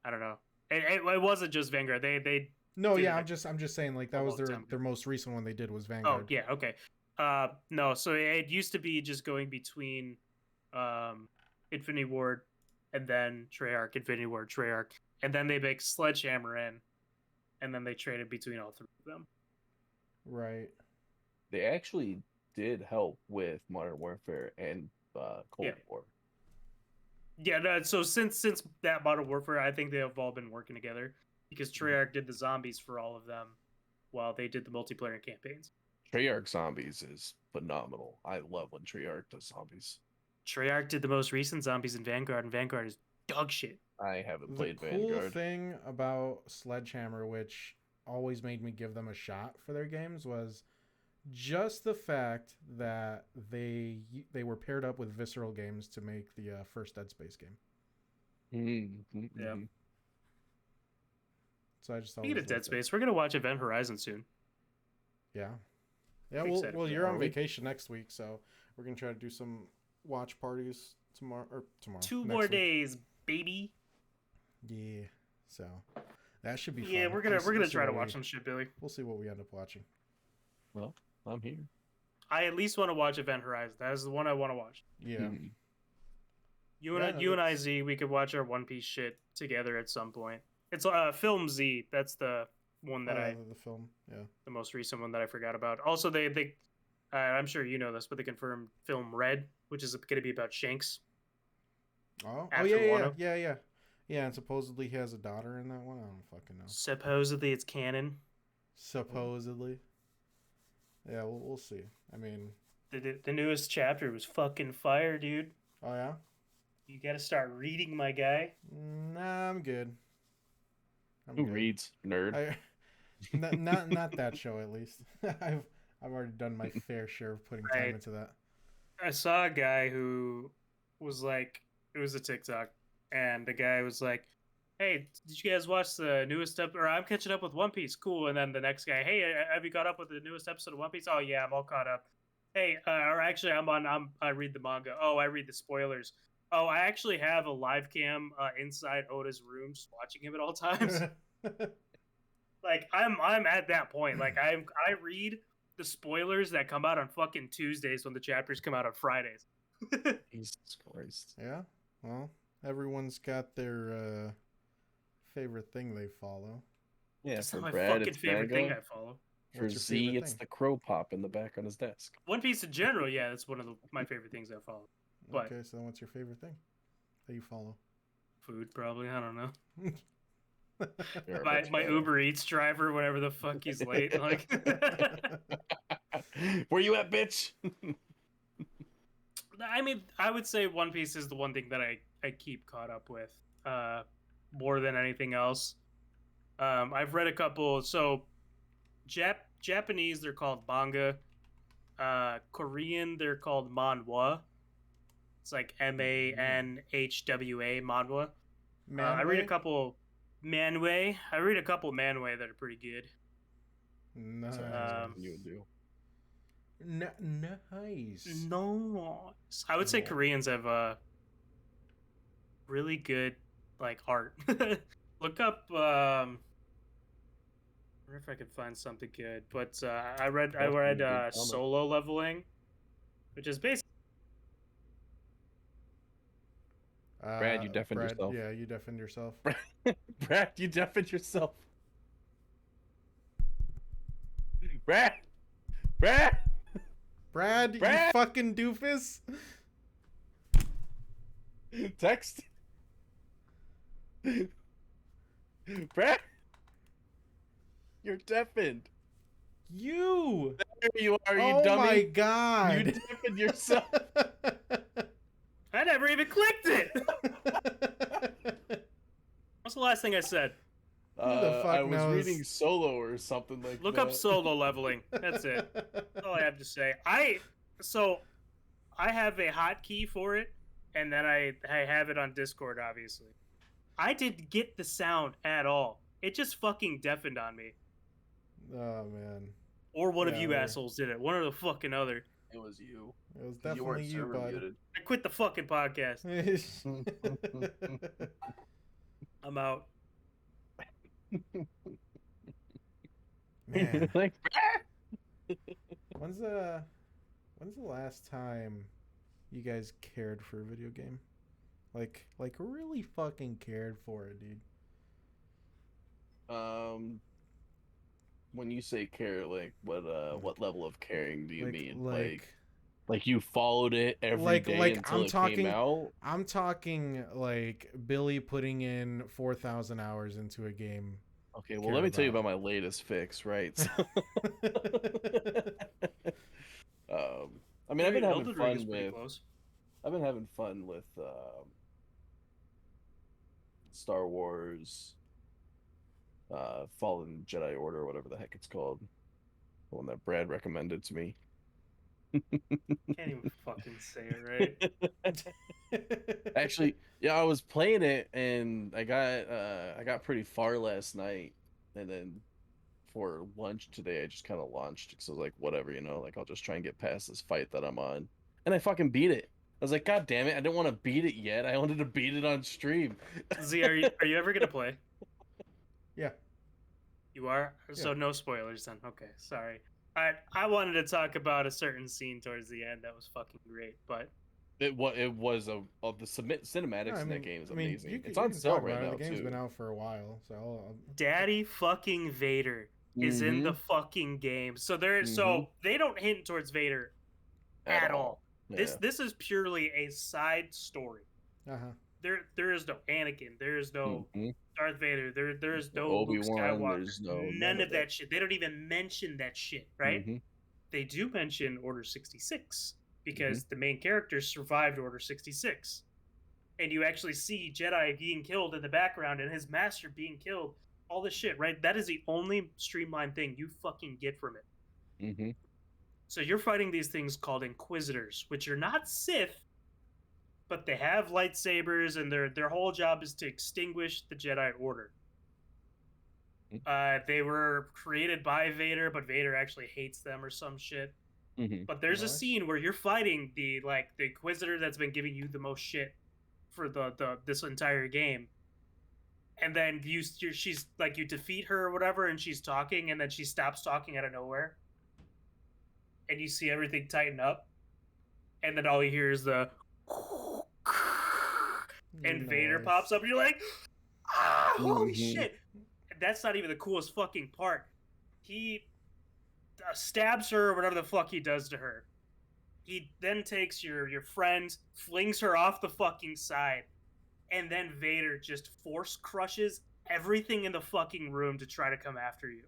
I don't know. It wasn't just Vanguard. They
No,
Dude,
yeah,
like,
I'm just saying like that
a
was
long
their
time ago.
their most recent one they did was
oh
Vanguard.
yeah, okay. No, so it used to be just going between Infinity Ward and then Treyarch, Infinity Ward, Treyarch, and then they make Sledgehammer in, and then they traded between all three of them.
Right.
They actually did help with Modern Warfare and Cold
Yeah.
War.
Yeah, no, so since that Modern Warfare, I think they have all been working together because Treyarch did the zombies for all of them, while they did the multiplayer campaigns.
Treyarch Zombies is phenomenal. I love when Treyarch does zombies.
Treyarch did the most recent zombies in Vanguard, and Vanguard is dog shit.
I haven't
The
played
cool
Vanguard.
thing about Sledgehammer, which always made me give them a shot for their games, was just the fact that they were paired up with Visceral Games to make the first Dead Space game.
Yeah.
So I just
Speaking
always
of Dead
liked it.
Space, we're gonna watch Event Horizon soon.
Yeah. Yeah,
Pretty
well,
excited
well,
for
you're
that.
on
Are we?
vacation next week, so we're gonna try to do some watch parties tomorrow.
Two
next
more
week.
days, baby.
Yeah. So that should be fun.
Yeah, we're gonna
We'll see
try to
what
watch
we-
some shit, Billy.
We'll see what we end up watching.
Well, I'm here.
I at least want to watch Event Horizon. That is the one I want to watch.
Yeah.
Mhm.
You and
Yeah, no,
you and I,
that's-
Z, we could watch our One Piece shit together at some point. It's Film Z. That's the one that
The film. Yeah.
the most recent one that I forgot about. Also, they I'm sure you know this, but they confirmed Film Red, which is going to be about Shanks.
Oh,
After
yeah.
Wano.
Yeah, and supposedly he has a daughter in that one. I don't fucking know.
Supposedly, it's canon.
Supposedly. Yeah, we'll see. I mean,
The newest chapter was fucking fire, dude.
oh yeah.
You got to start reading, my guy.
Nah, I'm good. I'm
Who
good.
reads? Nerd.
I, not that show at least. I've already done my fair share of putting time
Right.
into that.
I saw a guy who was like, it was a TikTok, and the guy was like, "Hey, did you guys watch the newest episode? Or I'm catching up with One Piece, cool." And then the next guy, "Hey, have you caught up with the newest episode of One Piece?" "Oh yeah, I'm all caught up." "Hey, or actually, I read the manga." "Oh, I read the spoilers." "Oh, I actually have a live cam inside Oda's room, just watching him at all times." Like I'm at that point. Like I read the spoilers that come out on fucking Tuesdays when the chapters come out on Fridays.
Jesus Christ.
Yeah. Well, everyone's got their favorite thing they follow.
Yeah,
That's
for
not my
Brad,
fucking
it's
favorite thing I
manga.
follow.
For
What's your
Z,
favorite
it's
thing?
the crow pop in the back on his desk.
One Piece in general, yeah, that's one of my favorite things I follow. But
Okay, so then what's your favorite thing that you follow?
food, probably. I don't know.
You're a
My
bitch,
my
man.
Uber Eats driver, whenever the fuck he's late, like.
Where you at, bitch?
I mean, I would say One Piece is the one thing that I keep caught up with, more than anything else. I've read a couple. So, Japanese they're called manga. Korean they're called manhwa. It's like manhwa, manhwa. I read a couple manhwa. I read a couple manhwa that are pretty good.
Nice.
You would do.
Nice.
No, I would say
No.
Koreans have really good like art. Look up. I wonder if I could find something good, but I read
Definitely good comment.
Solo Leveling, which is basically
Brad, you deafened yourself.
Yeah, you deafened yourself.
Brad, you deafened yourself. Brad! Brad!
Brad, you
Brad!
fucking doofus.
Text. Brad! You're deafened.
You.
There you are, you
Oh
dummy.
my
You
god.
deafened yourself.
I never even clicked it. What's the last thing I said?
the fuck
I was
knows?
reading Solo or something like
Look
that.
up Solo Leveling. That's it. That's all I have to say. I have a hotkey for it, and then I have it on Discord, obviously. I didn't get the sound at all. It just fucking deafened on me.
Oh man.
Or one of
Yeah,
you
we're-
assholes did it. One or the fucking other.
It was you.
It was
You weren't
definitely you,
server
bud.
muted.
I quit the fucking podcast. I'm out.
Man,
Like,
when's the last time you guys cared for a video game? Like really fucking cared for it, dude.
when you say care, like what level of caring do you mean?
Like
Like you followed it every day
like
until
I'm
it
talking
came out?
I'm talking like Billy putting in 4,000 hours into a game
Okay, well,
care
let me tell you
about.
about my latest fix, right? So, I mean,
I mean, Elden Ring is pretty close.
I've been having fun with Star Wars, Fallen Jedi Order, whatever the heck it's called, the one that Brad recommended to me.
Can't even fucking say it right.
Actually, yeah, I was playing it and I got pretty far last night, and then for lunch today I just kind of launched because I was like, whatever, like I'll just try and get past this fight that I'm on, and I fucking beat it. I was like, God damn it, I didn't want to beat it yet. I wanted to beat it on stream.
Z, are you ever gonna play?
Yeah.
You are? So
Yeah.
no spoilers then. Okay, sorry. I wanted to talk about a certain scene towards the end that was fucking great, but
It was of the cinematics in that game is amazing. It's
you
on
can
sale
talk
right
about it.
now
The game's
too.
been out for a while, so
Daddy fucking Vader is in the fucking game. So they don't hint towards Vader at all.
Yeah.
This is purely a side story.
uh-huh.
There is no Anakin. There is no
Mhm.
Darth Vader. There is no
Obi-Wan,
Luke Skywalker.
there's no
None of that shit. They don't even mention that shit, right?
Mhm.
They do mention Order 66 because the main character survived Order 66. And you actually see Jedi being killed in the background and his master being killed. All this shit, right? That is the only streamlined thing you fucking get from it.
Mhm.
So you're fighting these things called Inquisitors, which are not Sith, but they have lightsabers, and their whole job is to extinguish the Jedi Order. They were created by Vader, but Vader actually hates them or some shit. But there's a scene where you're fighting the Inquisitor that's been giving you the most shit for this entire game, and then she's like, you defeat her or whatever, and she's talking, and then she stops talking out of nowhere, and you see everything tighten up, and then all you hear is the and Vader pops up, and you're like, ah, holy shit. And that's not even the coolest fucking part. He stabs her or whatever the fuck he does to her. He then takes your friend, flings her off the fucking side, and then Vader just force crushes everything in the fucking room to try to come after you.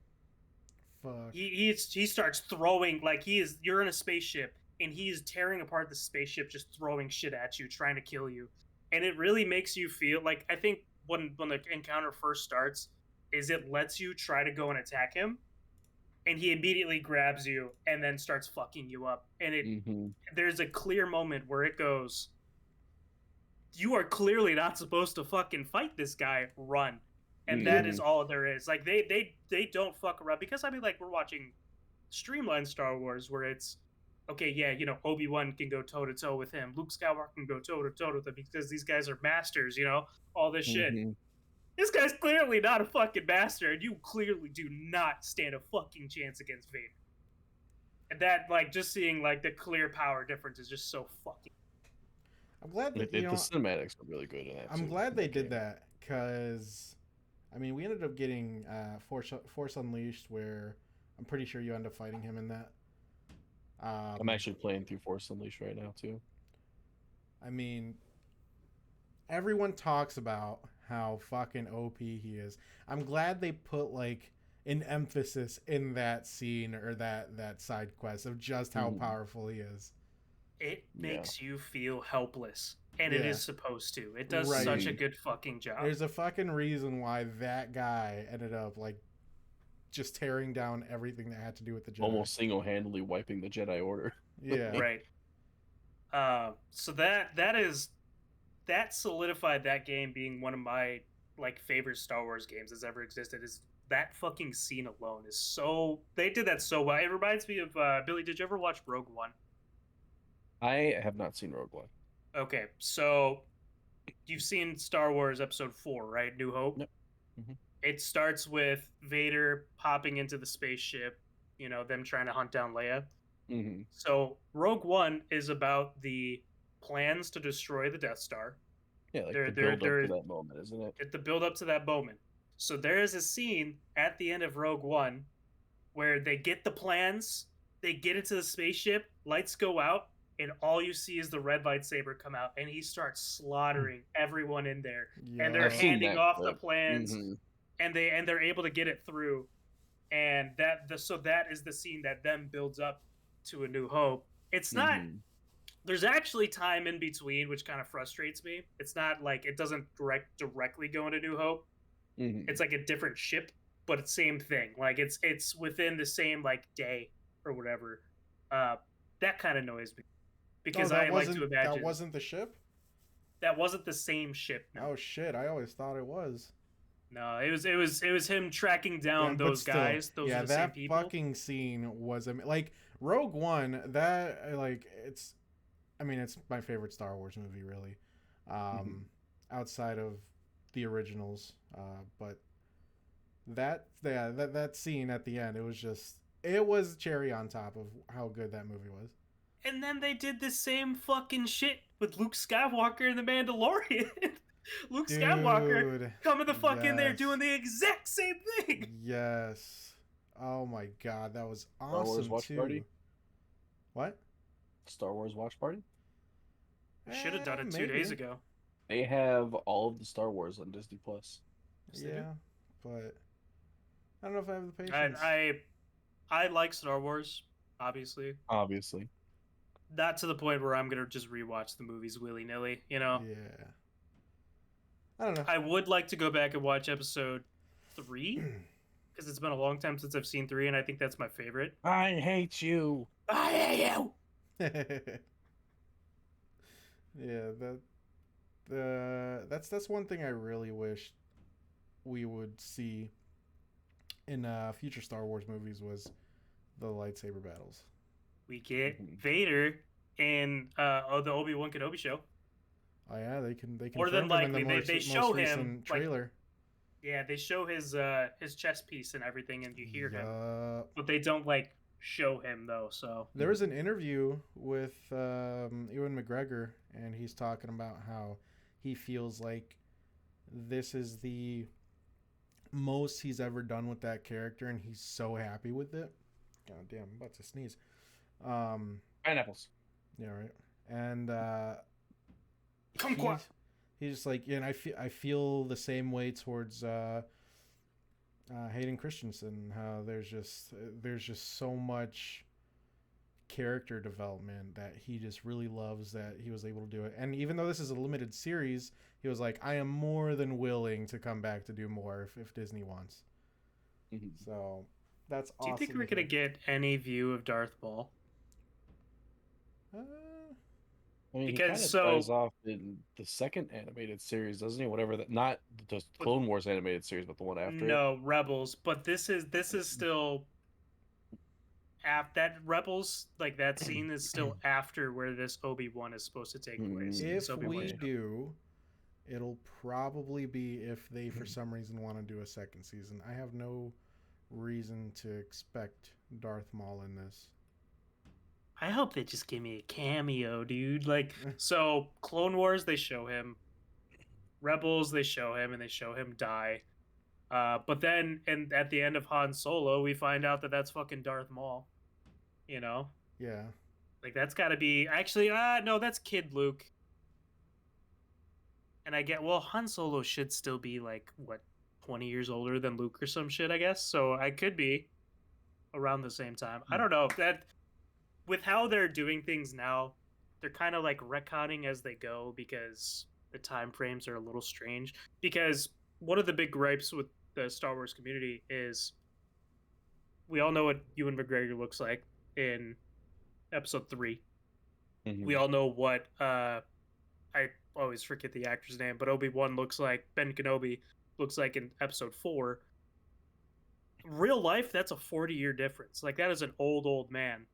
Fuck.
He starts throwing, like, you're in a spaceship and he's tearing apart the spaceship, just throwing shit at you, trying to kill you. And it really makes you feel like, I think when the encounter first starts, is it lets you try to go and attack him, and he immediately grabs you and then starts fucking you up. And there's a clear moment where it goes, you are clearly not supposed to fucking fight this guy, run. And that is all there is. Like, they don't fuck around, because I mean, like, we're watching streamlined Star Wars where it's, okay, yeah, Obi-Wan can go toe-to-toe with him, Luke Skywalker can go toe-to-toe with him because these guys are masters, all this shit. This guy's clearly not a fucking master, and you clearly do not stand a fucking chance against Vader. And that, like, just seeing, like, the clear power difference is just so fucking...
I'm glad that,
the cinematics are really good in that.
I'm glad they did that, because, I mean, we ended up getting Force Unleashed, where I'm pretty sure you end up fighting him in that.
I'm actually playing through Force Unleashed right now, too.
I mean, everyone talks about how fucking OP he is. I'm glad they put, like, an emphasis in that scene or that side quest of just how powerful he is.
It makes you feel helpless, and it is supposed to. It does such a good fucking job.
There's a fucking reason why that guy ended up, like, just tearing down everything that had to do with the Jedi.
Almost single-handedly wiping the Jedi Order.
Yeah.
Right. So that solidified that game being one of my, like, favorite Star Wars games that's ever existed. Is that fucking scene alone is so... They did that so well. It reminds me of... Billy, did you ever watch Rogue One?
I have not seen Rogue One.
Okay, so you've seen Star Wars Episode 4, right? New Hope?
Yep.
It starts with Vader popping into the spaceship, them trying to hunt down Leia. So Rogue One is about the plans to destroy the Death Star.
Yeah, like the build up to that moment, isn't it?
The build up to that moment. So there is a scene at the end of Rogue One where they get the plans, they get into the spaceship, lights go out, and all you see is the red lightsaber come out, and he starts slaughtering everyone in there. And they're handing off the plans. and they're able to get it through, and so that is the scene that then builds up to A New Hope. It's not.
Mhm.
There's actually time in between, which kind of frustrates me. It's not like it doesn't directly go into New Hope.
Mhm.
It's like a different ship, but it's same thing. Like it's within the same like day or whatever. That kind of annoys me because I like to imagine
that wasn't the ship.
that wasn't the same ship. No,
Oh shit! I always thought it was.
no, it was him tracking down
But
those
still,
guys. Those
yeah,
are the same
that
people.
fucking scene was like Rogue One. That like it's, I mean, it's my favorite Star Wars movie, really, outside of the originals. But that scene at the end, it was cherry on top of how good that movie was.
And then they did the same fucking shit with Luke Skywalker and the Mandalorian. Luke Skywalker
Dude,
coming the fuck in there
yes.
doing the exact same thing.
Yes. Oh my god, that was
Wars
awesome
watch
too.
party?
What?
Star Wars watch party.
Should have done it 2
Maybe.
days ago.
They have all of the Star Wars on Disney Plus.
Yes, they do.
Yeah, but I don't know if I have the patience.
I like Star Wars, obviously.
Obviously.
Not to the point where I'm gonna just rewatch the movies willy nilly. You know,
Yeah. I don't know.
I would like to go back and watch episode 3 because it's been a long time since I've seen 3, and I think that's my favorite.
I hate you.
I hate you.
Yeah, that's one thing I really wish we would see in future Star Wars movies was the lightsaber battles.
We get Vader in the Obi-Wan Kenobi show.
Oh yeah, they can
More than
confirmed him in
likely,
the
they
most
show him,
recent
like,
trailer.
Yeah, they show his chest piece and everything, and you hear him,
Yup.
but they don't like show him though. So
There was an interview with Ewan McGregor, and he's talking about how he feels like this is the most he's ever done with that character, and he's so happy with it. God damn, I'm about to sneeze.
Pineapples.
Yeah, right. And
Kumquat.
he's just like, yeah, and I feel the same way towards Hayden Christensen. How there's just so much character development that he just really loves that he was able to do it. And even though this is a limited series, he was like, I am more than willing to come back to do more if Disney wants.
Mhm.
So that's
do
awesome.
you think we're
to
gonna
hear.
get any view of Darth Maul?
I mean,
Because
he
so-
kind of dies off in the second animated series, doesn't he? Whatever that, not the Clone Wars animated series, but the one after it.
No, Rebels, but this is still that Rebels, like that scene is still after where this Obi-Wan is supposed to take place.
If
This Obi-Wan
we
show.
do, it'll probably be if they for some reason want to do a second season. I have no reason to expect Darth Maul in this.
I hope they just give me a cameo, dude. Like, so Clone Wars, they show him. Rebels, they show him, and they show him die. But then, and at the end of Han Solo, we find out that that's fucking Darth Maul. You know,
Yeah.
like that's got to be actually. No, that's Kid Luke. And I get, well, Han Solo should still be like what, 20 years older than Luke or some shit, I guess. So I could be around the same time. I don't know that. With how they're doing things now, they're kind of like retconning as they go because the time frames are a little strange. Because one of the big gripes with the Star Wars community is we all know what Ewan McGregor looks like in Episode 3.
Mhm.
We all know what I always forget the actor's name, but Obi-Wan looks like, Ben Kenobi looks like in Episode 4. Real life, that's a 40-year difference. Like, that is an old man.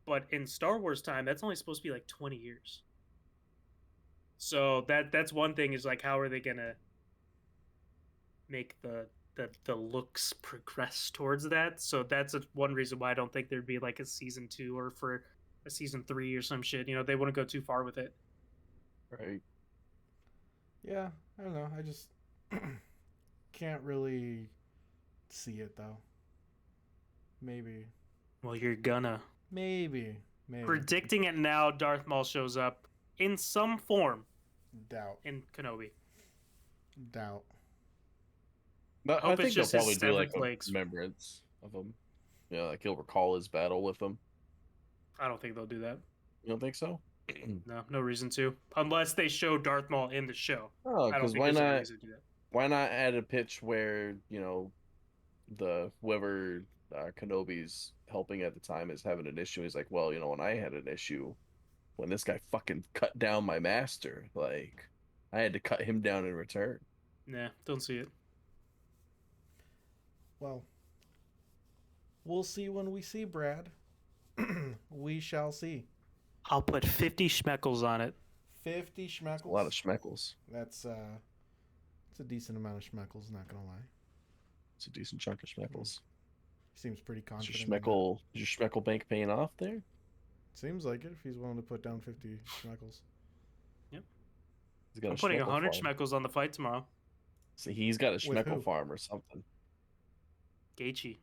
But in Star Wars time, that's only supposed to be like 20 years. So that's one thing, is like, how are they gonna make the looks progress towards that? So that's one reason why I don't think there'd be like a season 2 or for a season 3 or some shit. You know, they wouldn't go too far with it.
Right.
Yeah, I don't know. I just can't really see it though. Maybe.
Well, you're gonna.
Maybe.
Predicting it now, Darth Maul shows up in some form
Doubt.
in Kenobi.
Doubt.
But
I
I
hope it's
think they'll
just his
probably do like
severed
a
legs.
remembrance of him. Yeah, like he'll recall his battle with them.
I don't think they'll do that.
You don't think so?
No, no reason to. Unless they show Darth Maul in the show.
Oh,
I don't
because
think
why
there's any
not?
reason to do that.
Why not add a pitch where the whoever Kenobi's helping at the time is having an issue? He's like, well, when I had an issue, when this guy fucking cut down my master, like I had to cut him down in return.
Nah, don't see it.
Well, we'll see when we see, Brad. We shall see.
I'll put 50 schmeckles on it.
50 schmeckles.
A lot of schmeckles.
That's it's a decent amount of schmeckles, not gonna lie.
It's a decent chunk of schmeckles.
Seems pretty
Is
confident.
your schmeckle bank paying off there?
Seems like it if he's willing to put down 50 schmeckles.
He's got
I'm
a
putting
schmeckle
100
farm.
schmeckles on the fight tomorrow.
So he's got a
With
schmeckle
who?
farm or something.
Gaethje.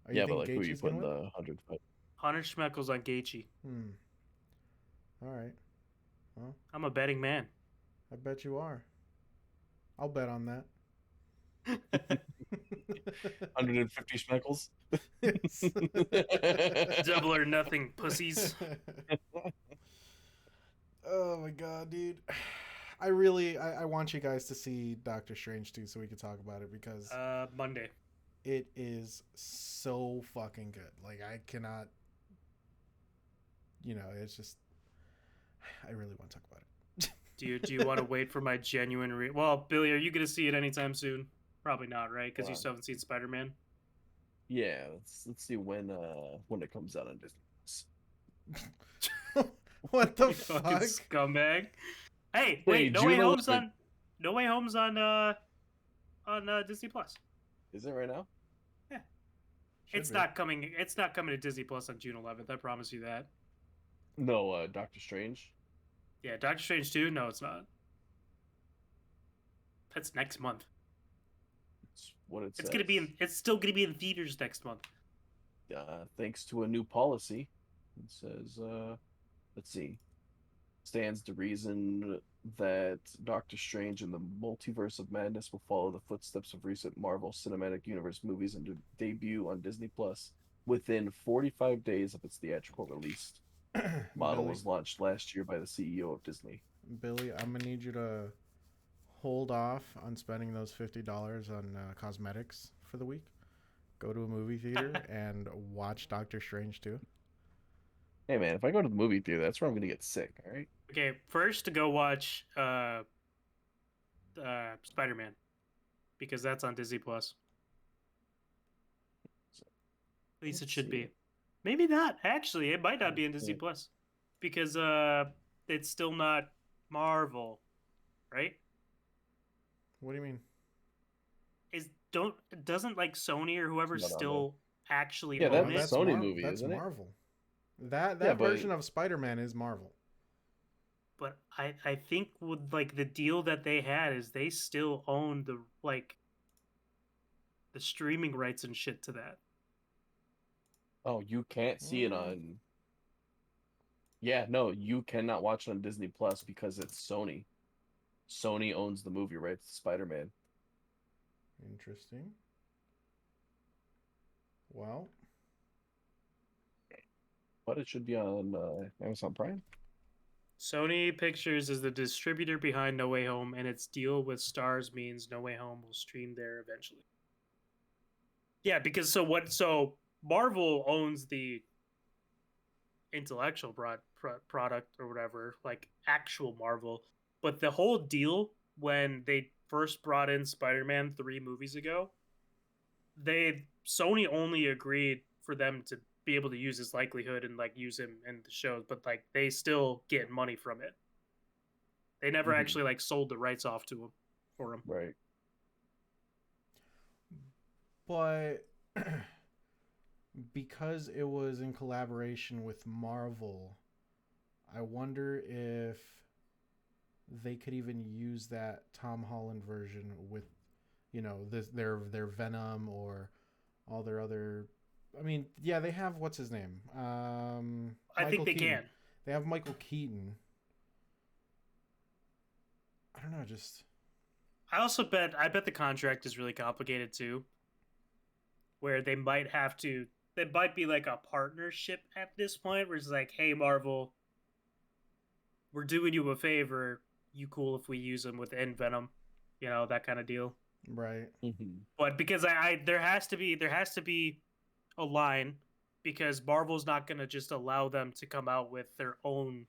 Oh, you
Yeah, but
think
like who you
Gaethje's gonna
putting
win?
the 100 fight?
100 schmeckles on Gaethje.
All right.
I'm a betting man.
I bet you are. I'll bet on that.
150 schmeckles?
Double or nothing, pussies.
Oh my god, dude. I want you guys to see Doctor Strange too so we can talk about it because
Monday.
it is so fucking good. Like I cannot it's just I really want to talk about it.
Do you want to wait for my genuine Well, Billy, are you going to see it anytime soon? Probably not, right? Because you still haven't seen Spider-Man.
Yeah, let's see when it comes out on Disney.
What the
You fucking
fuck?
scumbag. Hey,
Hey,
wait, No
June
Way Home's
11th.
on No Way Home's on Disney Plus.
Is it right now?
Should
It's
be.
not coming to Disney Plus on June 11th. I promise you that.
No, Doctor Strange.
Yeah, Doctor Strange 2? No, it's not. That's next month.
It's what it
It's
says.
it's still gonna be in theaters next month.
Thanks to a new policy. It says, let's see, stands to reason that Doctor Strange and the Multiverse of Madness will follow the footsteps of recent Marvel Cinematic Universe movies and debut on Disney Plus within 45 days of its theatrical release. Model
Billy,
was launched last year by the CEO of Disney.
Billy, I'm gonna need you to hold off on spending those $50 on cosmetics for the week. Go to a movie theater and watch Doctor Strange 2.
Hey man, if I go to the movie theater, that's where I'm gonna get sick. All right.
Okay, first to go watch Spider-Man because that's on Disney Plus. At least it
Let's
should
see.
be. Maybe not. Actually, it might not be in Disney
Yeah.
Plus because it's still not Marvel, right?
What do you mean?
Doesn't like Sony or whoever
It's not on
still actually
Yeah,
own
that's
it?
Sony movie,
That's
isn't it?
Marvel. That
Yeah, but-
version of Spider-Man is Marvel.
But I think with like the deal that they had is they still own the streaming rights and shit to that.
Oh, you can't see it on. Yeah, no, you cannot watch it on Disney Plus because it's Sony. Sony owns the movie rights to Spider-Man.
Interesting. Well,
But it should be on Amazon Prime.
Sony Pictures is the distributor behind No Way Home, and its deal with Stars means No Way Home will stream there eventually. Yeah, because so Marvel owns the intellectual product or whatever, like actual Marvel, but the whole deal when they first brought in Spider-Man 3 movies ago, Sony only agreed for them to be able to use his likelihood and like use him in the shows, but like they still get money from it. They never
Mhm.
actually like sold the rights off to him for him.
Right.
but because it was in collaboration with Marvel, I wonder if they could even use that Tom Holland version with, their Venom or all their other. I mean, yeah, they have what's his name?
I think
Michael
they
Keaton.
can.
They have Michael Keaton. I don't know, just
I bet the contract is really complicated too, where they might have to. It might be like a partnership at this point, where it's like, hey, Marvel, we're doing you a favor. You cool if we use them within Venom, that kind of deal.
Right.
Mhm.
But because there has to be a line, because Marvel's not gonna just allow them to come out with their own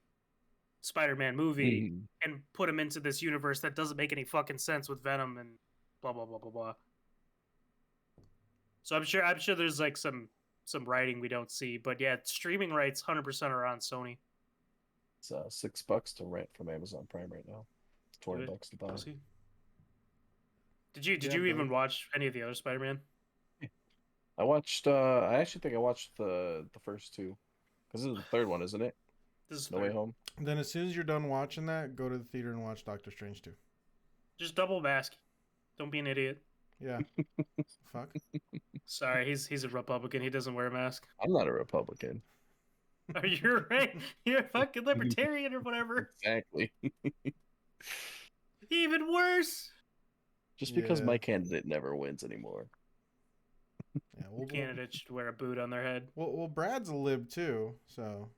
Spider-Man movie
Mhm.
and put them into this universe that doesn't make any fucking sense with Venom and blah blah blah blah blah. So I'm sure there's like some writing we don't see, but yeah, streaming rights 100% are on Sony.
It's $6 to rent from Amazon Prime right now.
Do it.
$20 to buy.
We'll see. Did you
Yeah,
even
Billy.
watch any of the other Spider-Man?
I watched. I actually think I watched the first two, because this is the third one, isn't it?
This is
No Way
third.
Home.
Then as soon as you're done watching that, go to the theater and watch Doctor Strange 2.
Just double mask. Don't be an idiot.
Yeah. Fuck.
Sorry, he's a Republican. He doesn't wear a mask.
I'm not a Republican.
Are you right? You're a fucking libertarian or whatever.
Exactly.
Even worse.
Just because
Yeah.
my candidate never wins anymore.
Yeah.
The candidate should wear a boot on their head.
Well, Brad's a lib too, so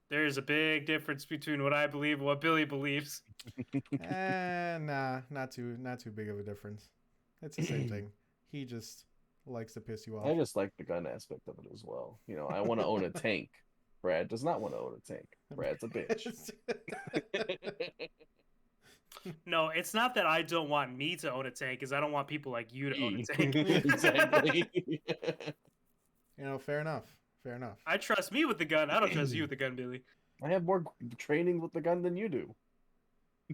There is a big difference between what I believe and what Billy believes.
nah, not too big of a difference. It's the same thing. He just likes to piss you
I
off.
just like the gun aspect of it as well. I want to own a tank. Brad does not want to own a tank. Brad's a bitch.
No, it's not that I don't want me to own a tank, is I don't want people like you to own a tank.
Exactly.
Fair enough. Fair enough.
I trust me with the gun. I don't trust you with the gun, Billy.
I have more training with the gun than you do.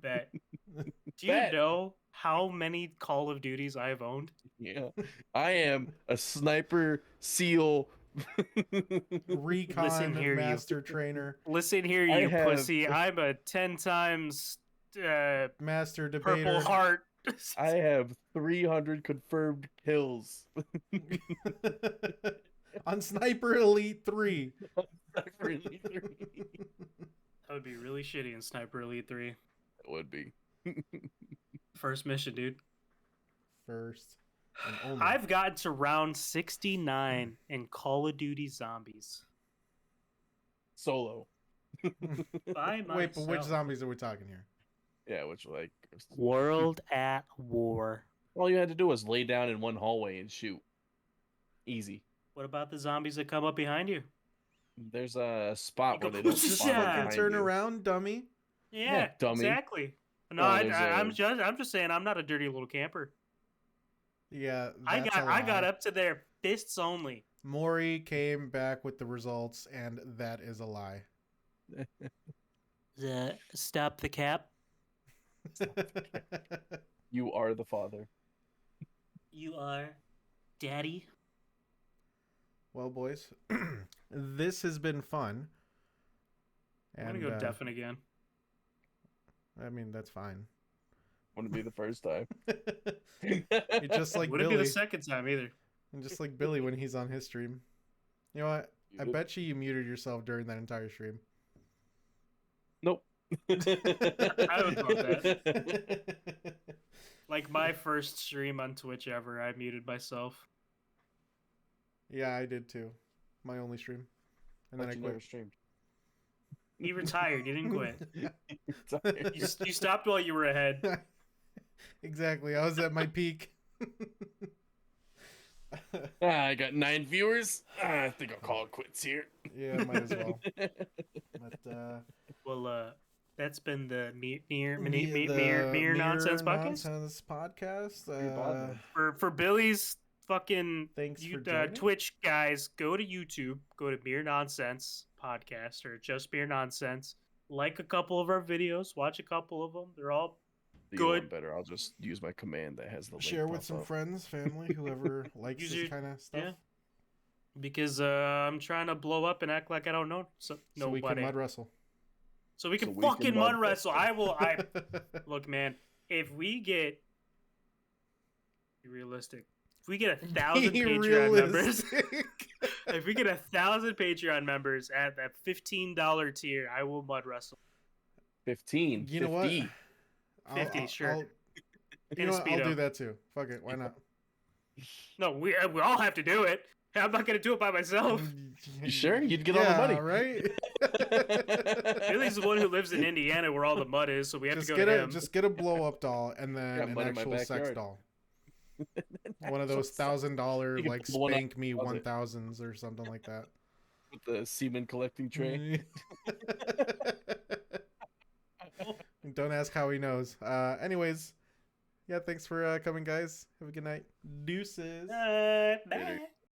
Bet. Do you
Bet.
know how many Call of Duties I have owned?
Yeah. I am a sniper SEAL.
Recon
Listen here, you.
master trainer,
Listen here,
I
you
have-
pussy. I'm a 10 times
master
Purple
debater.
Heart.
I have 300 confirmed kills.
On Sniper Elite 3.
Sniper Elite 3.
That would be really shitty in Sniper Elite 3.
It would be.
First mission, dude.
First and only.
I've gotten to round 69 in Call of Duty Zombies.
Solo.
By myself.
Wait, but which zombies are we talking here?
Yeah, which
World at War.
all you had to do was lay down in one hallway and shoot. Easy.
What about the zombies that come up behind you?
There's a spot
You
where
go,
they don't spawn up
"Yeah."
behind
Turn
you.
around, dummy.
Yeah,
dummy.
exactly. No,
Oh, there's
I'm just saying I'm not a dirty little camper.
Yeah,
I
that's a
got
lie.
up to their fists only.
Maury came back with the results, and that is a lie.
Stop the cap.
You are the father.
You are daddy.
Well, boys, this has been fun.
I'm gonna go deafen again.
I mean, that's fine.
Wouldn't be the first time.
It's just like
Wouldn't be
Billy,
the second time either.
and just like Billy when he's on his stream. You know what? I bet you muted yourself during that entire stream.
Nope.
I would love that. Like my first stream on Twitch ever, I muted myself.
Yeah, I did too. My only stream, and then I
But you never
quit.
streamed.
You retired. You didn't quit.
Tired.
You stopped while you were ahead.
Exactly. I was at my peak.
I got 9 viewers. I think I'll call it quits here.
Yeah, might as well. But
Well, that's been the Mere
the
Nonsense podcast.
Nonsense podcast.
For Billy's fucking
Thanks for joining.
Twitch guys, go to YouTube, go to Mere Nonsense podcast or just Mere Nonsense. Like a couple of our videos, watch a couple of them. They're all
You
Good.
want better. I'll just use my command that has the link
Share with
pop
some
up.
friends, family, whoever likes
Use
this
your-
kind of stuff.
yeah. because I'm trying to blow up and act like I don't know
So
nobody.
we can mud wrestle.
So we can
So we can
fucking
mud
mud wrestle.
wrestle.
Look, man. If we get be realistic, if we get 1,000
Be
Patreon members,
realistic.
if we get 1,000 Patreon members at that $15 tier, I will mud wrestle.
15.
You know what?
50.
50, sure.
You
In
know
a
what? I'll do
Speedo.
that too. Fuck it. Why not?
No, we all have to do it. I'm not gonna do it by myself.
You sure? You'd get all the money.
Right?
Billy's the one who lives in Indiana where all the mud is, so we have
just
to go
get
to
a
him.
just get a blow up doll and then
Got
an
mud in my
actual sex
backyard.
doll. One of
Actual
those $1,000
You can
like
pull one out
spank me
of the closet.
1000s or something like that.
With the semen collecting tray.
Don't ask how he knows. Anyways, yeah, thanks for coming, guys. Have a good night. Deuces.
Bye.
Later.